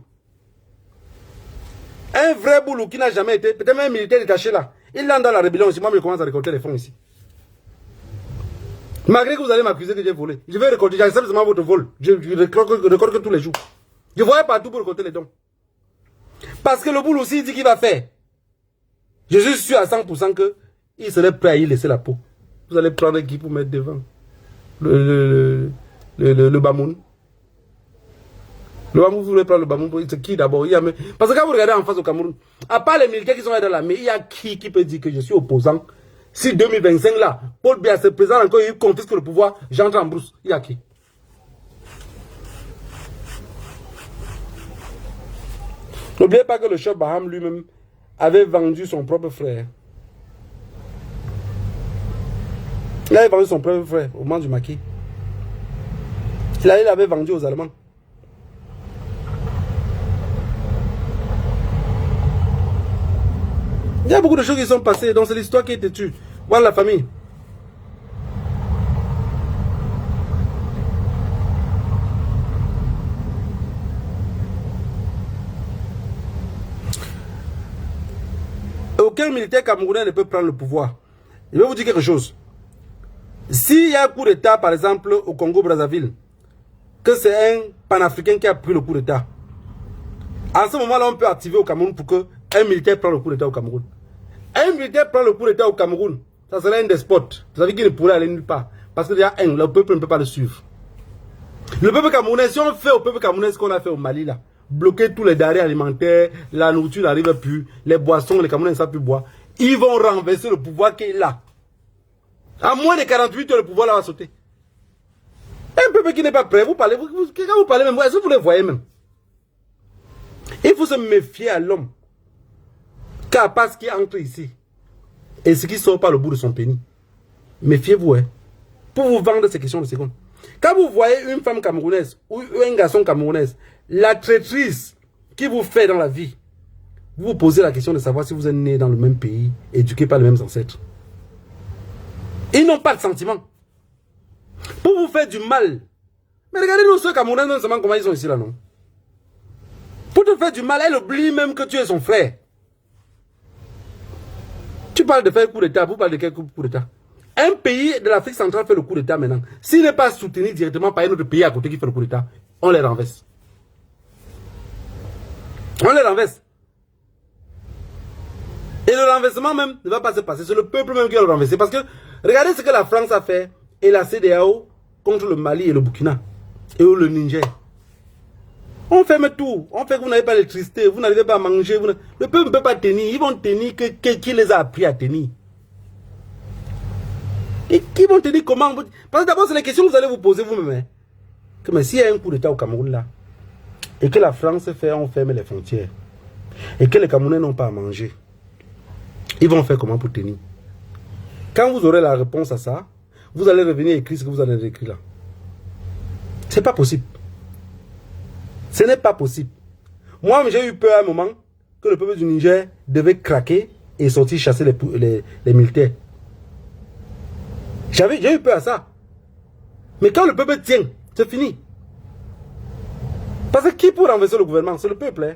Un vrai boulot qui n'a jamais été, peut-être même un militaire détaché là. Il lance dans la rébellion aussi, moi je commence à récolter les fonds ici. Malgré que vous allez m'accuser que j'ai volé, je vais récolter, j'accepte seulement votre vol. Je récolte tous les jours. Je voyais partout pour récolter les dons. Parce que le boulot aussi, il dit qu'il va faire. Je suis sûr à 100% qu'il serait prêt à y laisser la peau. Vous allez prendre qui pour mettre devant? Le Bamoun. Le Bamoun, vous voulez prendre le Bamoun, c'est qui d'abord? Parce que quand vous regardez en face au Cameroun, à part les militaires qui sont là dans l'armée, il y a qui peut dire que je suis opposant? Si 2025 là, Paul Biya se présente encore, il confisque le pouvoir, j'entre en brousse. Il y a qui? N'oubliez pas que le chef Baham lui-même avait vendu son propre frère. Il avait vendu son propre frère au moment du maquis. Il avait vendu aux Allemands. Il y a beaucoup de choses qui sont passées, donc c'est l'histoire qui est têtue. Voilà la famille. Aucun militaire camerounais ne peut prendre le pouvoir. Je vais vous dire quelque chose. S'il y a un coup d'État, par exemple, au Congo-Brazzaville, que c'est un panafricain qui a pris le coup d'État, en ce moment-là, on peut activer au Cameroun pour qu'un militaire prenne le coup d'État au Cameroun. Un militaire prend le coup d'État au Cameroun, ça serait un despote. Ça veut dire qu'il ne pourrait aller nulle part. Parce que déjà, le peuple ne peut pas le suivre. Le peuple camerounais, si on fait au peuple camerounais ce qu'on a fait au Mali, là, bloquer tous les denrées alimentaires, la nourriture n'arrive plus, les boissons, les Camerounais ne savent plus boire, ils vont renverser le pouvoir qui est là. À moins de 48 heures, le pouvoir là va sauter. Un peuple qui n'est pas prêt, vous parlez, quand vous parlez même, est-ce que vous les voyez même? Il faut se méfier à l'homme. Car pas ce qui entre ici et ce qui sort par le bout de son pénis. Méfiez-vous, hein. Pour vous vendre ces questions de secondes. Quand vous voyez une femme camerounaise ou un garçon camerounais, la traîtrise qui vous fait dans la vie, vous vous posez la question de savoir si vous êtes né dans le même pays, éduqué par les mêmes ancêtres. Ils n'ont pas de sentiments. Pour vous faire du mal. Mais regardez nous, ceux camerounais, non seulement comment ils sont ici là, non. Pour te faire du mal, elle oublie même que tu es son frère. Tu parles de faire coup d'État, vous parlez de quel coup d'État? Un pays de l'Afrique centrale fait le coup d'État maintenant. S'il n'est pas soutenu directement par un autre pays à côté qui fait le coup d'État, on les renverse. On les renverse. Et le renversement même ne va pas se passer. C'est le peuple même qui va le renverser. Parce que regardez ce que la France a fait et la CEDEAO contre le Mali et le Burkina et le Niger. On ferme tout. On fait que vous n'avez pas l'électricité, vous n'arrivez pas à manger. Le peuple ne peut pas tenir. Ils vont tenir qui les a appris à tenir. Et qui vont tenir comment? Parce que d'abord, c'est les questions que vous allez vous poser vous-même. Que mais s'il y a un coup d'État au Cameroun là, et que la France fait, on ferme les frontières, et que les Camerounais n'ont pas à manger, ils vont faire comment pour tenir? Quand vous aurez la réponse à ça, vous allez revenir écrire ce que vous allez écrire là. C'est pas possible. Ce n'est pas possible. Moi, j'ai eu peur à un moment que le peuple du Niger devait craquer et sortir chasser les militaires. J'ai eu peur à ça. Mais quand le peuple tient, c'est fini. Parce que qui peut renverser le gouvernement? C'est le peuple. Hein?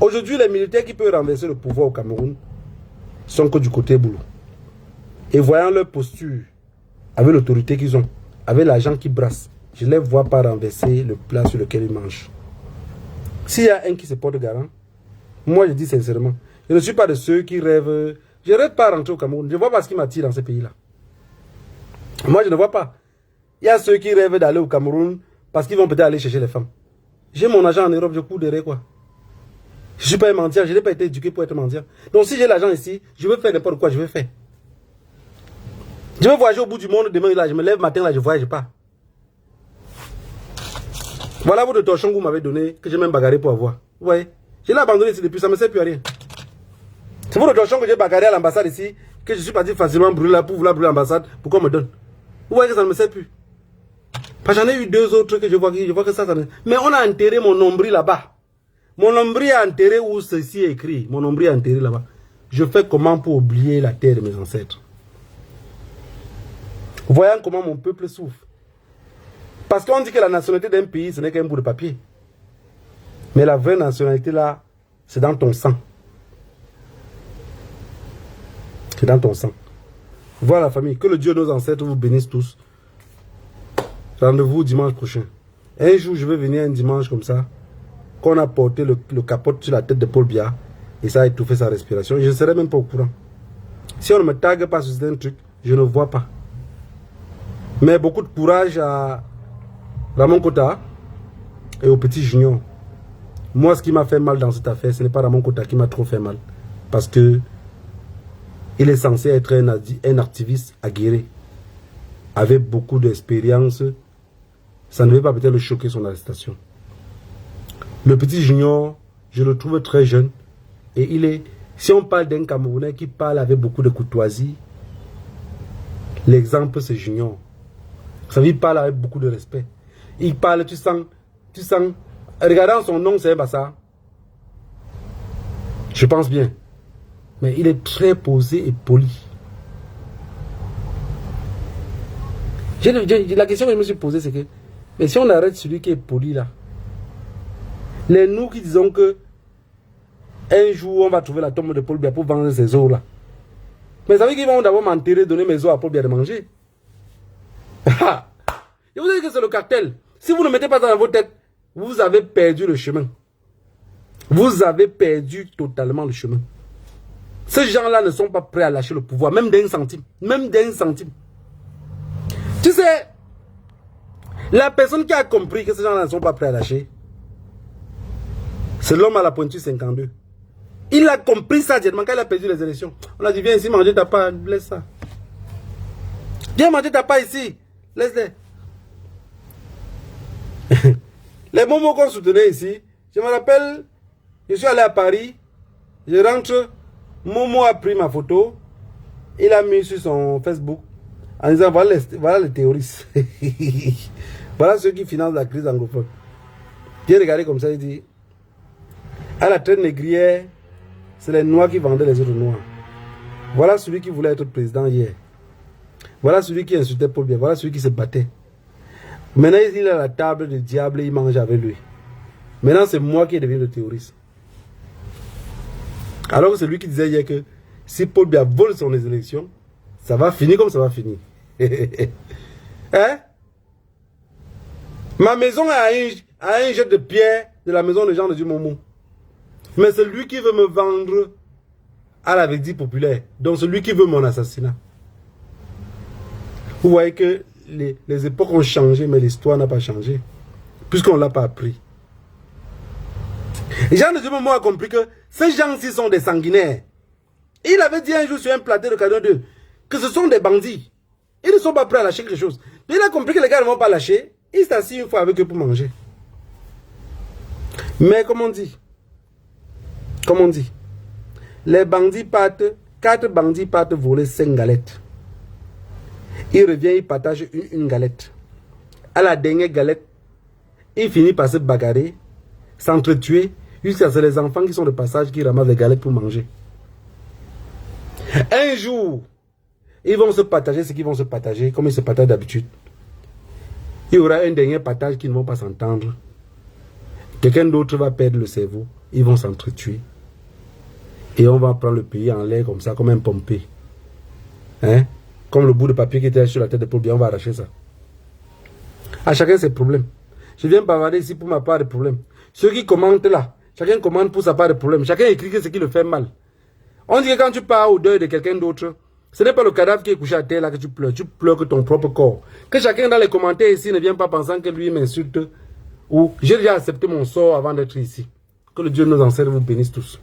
Aujourd'hui, les militaires qui peuvent renverser le pouvoir au Cameroun sont que du côté boulot. Et voyant leur posture, avec l'autorité qu'ils ont, avec l'argent qu'ils brassent, je ne les vois pas renverser le plat sur lequel ils mangent. S'il y a un qui se porte garant, moi je dis sincèrement, je ne suis pas de ceux qui rêvent. Je ne rêve pas à rentrer au Cameroun. Je ne vois pas ce qui m'attire dans ce pays-là. Moi je ne vois pas. Il y a ceux qui rêvent d'aller au Cameroun parce qu'ils vont peut-être aller chercher les femmes. J'ai mon argent en Europe, je cours derrière quoi. Je ne suis pas un mendiant, je n'ai pas été éduqué pour être mendiant. Donc si j'ai l'argent ici, je veux faire n'importe quoi, je vais faire. Je veux voyager au bout du monde demain, là, je me lève matin, là, je voyage pas. Voilà votre torchon que vous m'avez donné, que j'ai même bagarré pour avoir. Vous voyez, je l'ai abandonné ici depuis, ça ne me sert plus à rien. C'est votre torchon que j'ai bagarré à l'ambassade ici, que je suis parti facilement brûler là pour vouloir brûler l'ambassade, pour qu'on me donne. Vous voyez que ça ne me sert plus. Parce que j'en ai eu deux autres que je vois que ça ne... Mais on a enterré mon nombril là-bas. Mon nombril est enterré où ceci est écrit. Mon nombril est enterré là-bas. Je fais comment pour oublier la terre de mes ancêtres? Voyant comment mon peuple souffre. Parce qu'on dit que la nationalité d'un pays, ce n'est qu'un bout de papier. Mais la vraie nationalité là, c'est dans ton sang. C'est dans ton sang. Voilà la famille, que le Dieu de nos ancêtres vous bénisse tous. Rendez-vous dimanche prochain. Un jour, je vais venir un dimanche comme ça, qu'on a porté le capote sur la tête de Paul Biya, et ça a étouffé sa respiration. Je ne serai même pas au courant. Si on ne me tague pas sur un truc, je ne vois pas. Mais beaucoup de courage à Ramon Kota et au petit Junior. Moi, ce qui m'a fait mal dans cette affaire, ce n'est pas Ramon Kota qui m'a trop fait mal. Parce que il est censé être un activiste aguerri, avec beaucoup d'expérience. Ça ne devait pas peut-être le choquer son arrestation. Le petit Junior, je le trouve très jeune. Et il est, si on parle d'un Camerounais qui parle avec beaucoup de courtoisie, l'exemple c'est Junior. Ça veut dire, il parle avec beaucoup de respect. Il parle, tu sens, regardant son nom, c'est un Bassa. Je pense bien. Mais il est très posé et poli. La question que je me suis posée, c'est que, mais si on arrête celui qui est poli là, les nous qui disons que un jour on va trouver la tombe de Paul Biya pour vendre ses os là. Mais ça veut dire qu'ils vont d'abord m'enterrer, donner mes os à Paul Biya de manger. Je vous dis que c'est le cartel. Si vous ne mettez pas ça dans votre tête, vous avez perdu le chemin. Vous avez perdu totalement le chemin. Ces gens-là ne sont pas prêts à lâcher le pouvoir, même d'un centime. Même d'un centime. Tu sais, la personne qui a compris que ces gens-là ne sont pas prêts à lâcher, c'est l'homme à la pointure 52. Il a compris ça directement quand il a perdu les élections. On a dit, viens ici manger ta part, laisse ça. Viens manger ta part ici, laisse-les. Les momos qu'on soutenait ici, je me rappelle, je suis allé à Paris, je rentre, Momo a pris ma photo, il a mis sur son Facebook en disant voilà les terroristes. Voilà ceux qui financent la crise anglophone. J'ai regardé comme ça, il dit à la traite négrière, c'est les noirs qui vendaient les autres noirs. Voilà celui qui voulait être président hier. Voilà celui qui insultait Paul Biya. Voilà celui qui se battait. Maintenant, il est à la table du diable et il mange avec lui. Maintenant, c'est moi qui est devenu le terroriste. Alors que c'est lui qui disait hier que si Paul Biya vole son élection, ça va finir comme ça va finir. Hein? Ma maison a un jet de pierre de la maison de Jean de Momo. Mais c'est lui qui veut me vendre à la verdict populaire. Donc c'est lui qui veut mon assassinat. Vous voyez que les époques ont changé, mais l'histoire n'a pas changé. Puisqu'on ne l'a pas appris. Et Jean de Momo a compris que ces gens-ci sont des sanguinaires. Il avait dit un jour sur un plateau de Cadeau 2 que ce sont des bandits. Ils ne sont pas prêts à lâcher quelque chose. Mais il a compris que les gars ne vont pas lâcher. Il s'est assis une fois avec eux pour manger. Mais comme on dit, les bandits partent, 4 bandits partent voler 5 galettes. Il revient, il partage une galette. À la dernière galette, il finit par se bagarrer, s'entretuer, jusqu'à ce que les enfants qui sont de passage qui ramassent les galettes pour manger. Un jour, ils vont se partager ce qu'ils vont se partager, comme ils se partagent d'habitude. Il y aura un dernier partage qui ne vont pas s'entendre. Quelqu'un d'autre va perdre le cerveau. Ils vont s'entretuer. Et on va prendre le pays en l'air comme ça, comme un pompé. Hein? Comme le bout de papier qui était sur la tête de Paul Biya, on va arracher ça. À chacun ses problèmes. Je viens bavarder ici pour ma part de problème. Ceux qui commentent là, chacun commente pour sa part de problème. Chacun écrit ce qui le fait mal. On dit que quand tu pars au deuil de quelqu'un d'autre, ce n'est pas le cadavre qui est couché à terre là que tu pleures que ton propre corps. Que chacun dans les commentaires ici ne vienne pas pensant que lui m'insulte ou j'ai déjà accepté mon sort avant d'être ici. Que le Dieu nous enseigne, vous bénisse tous.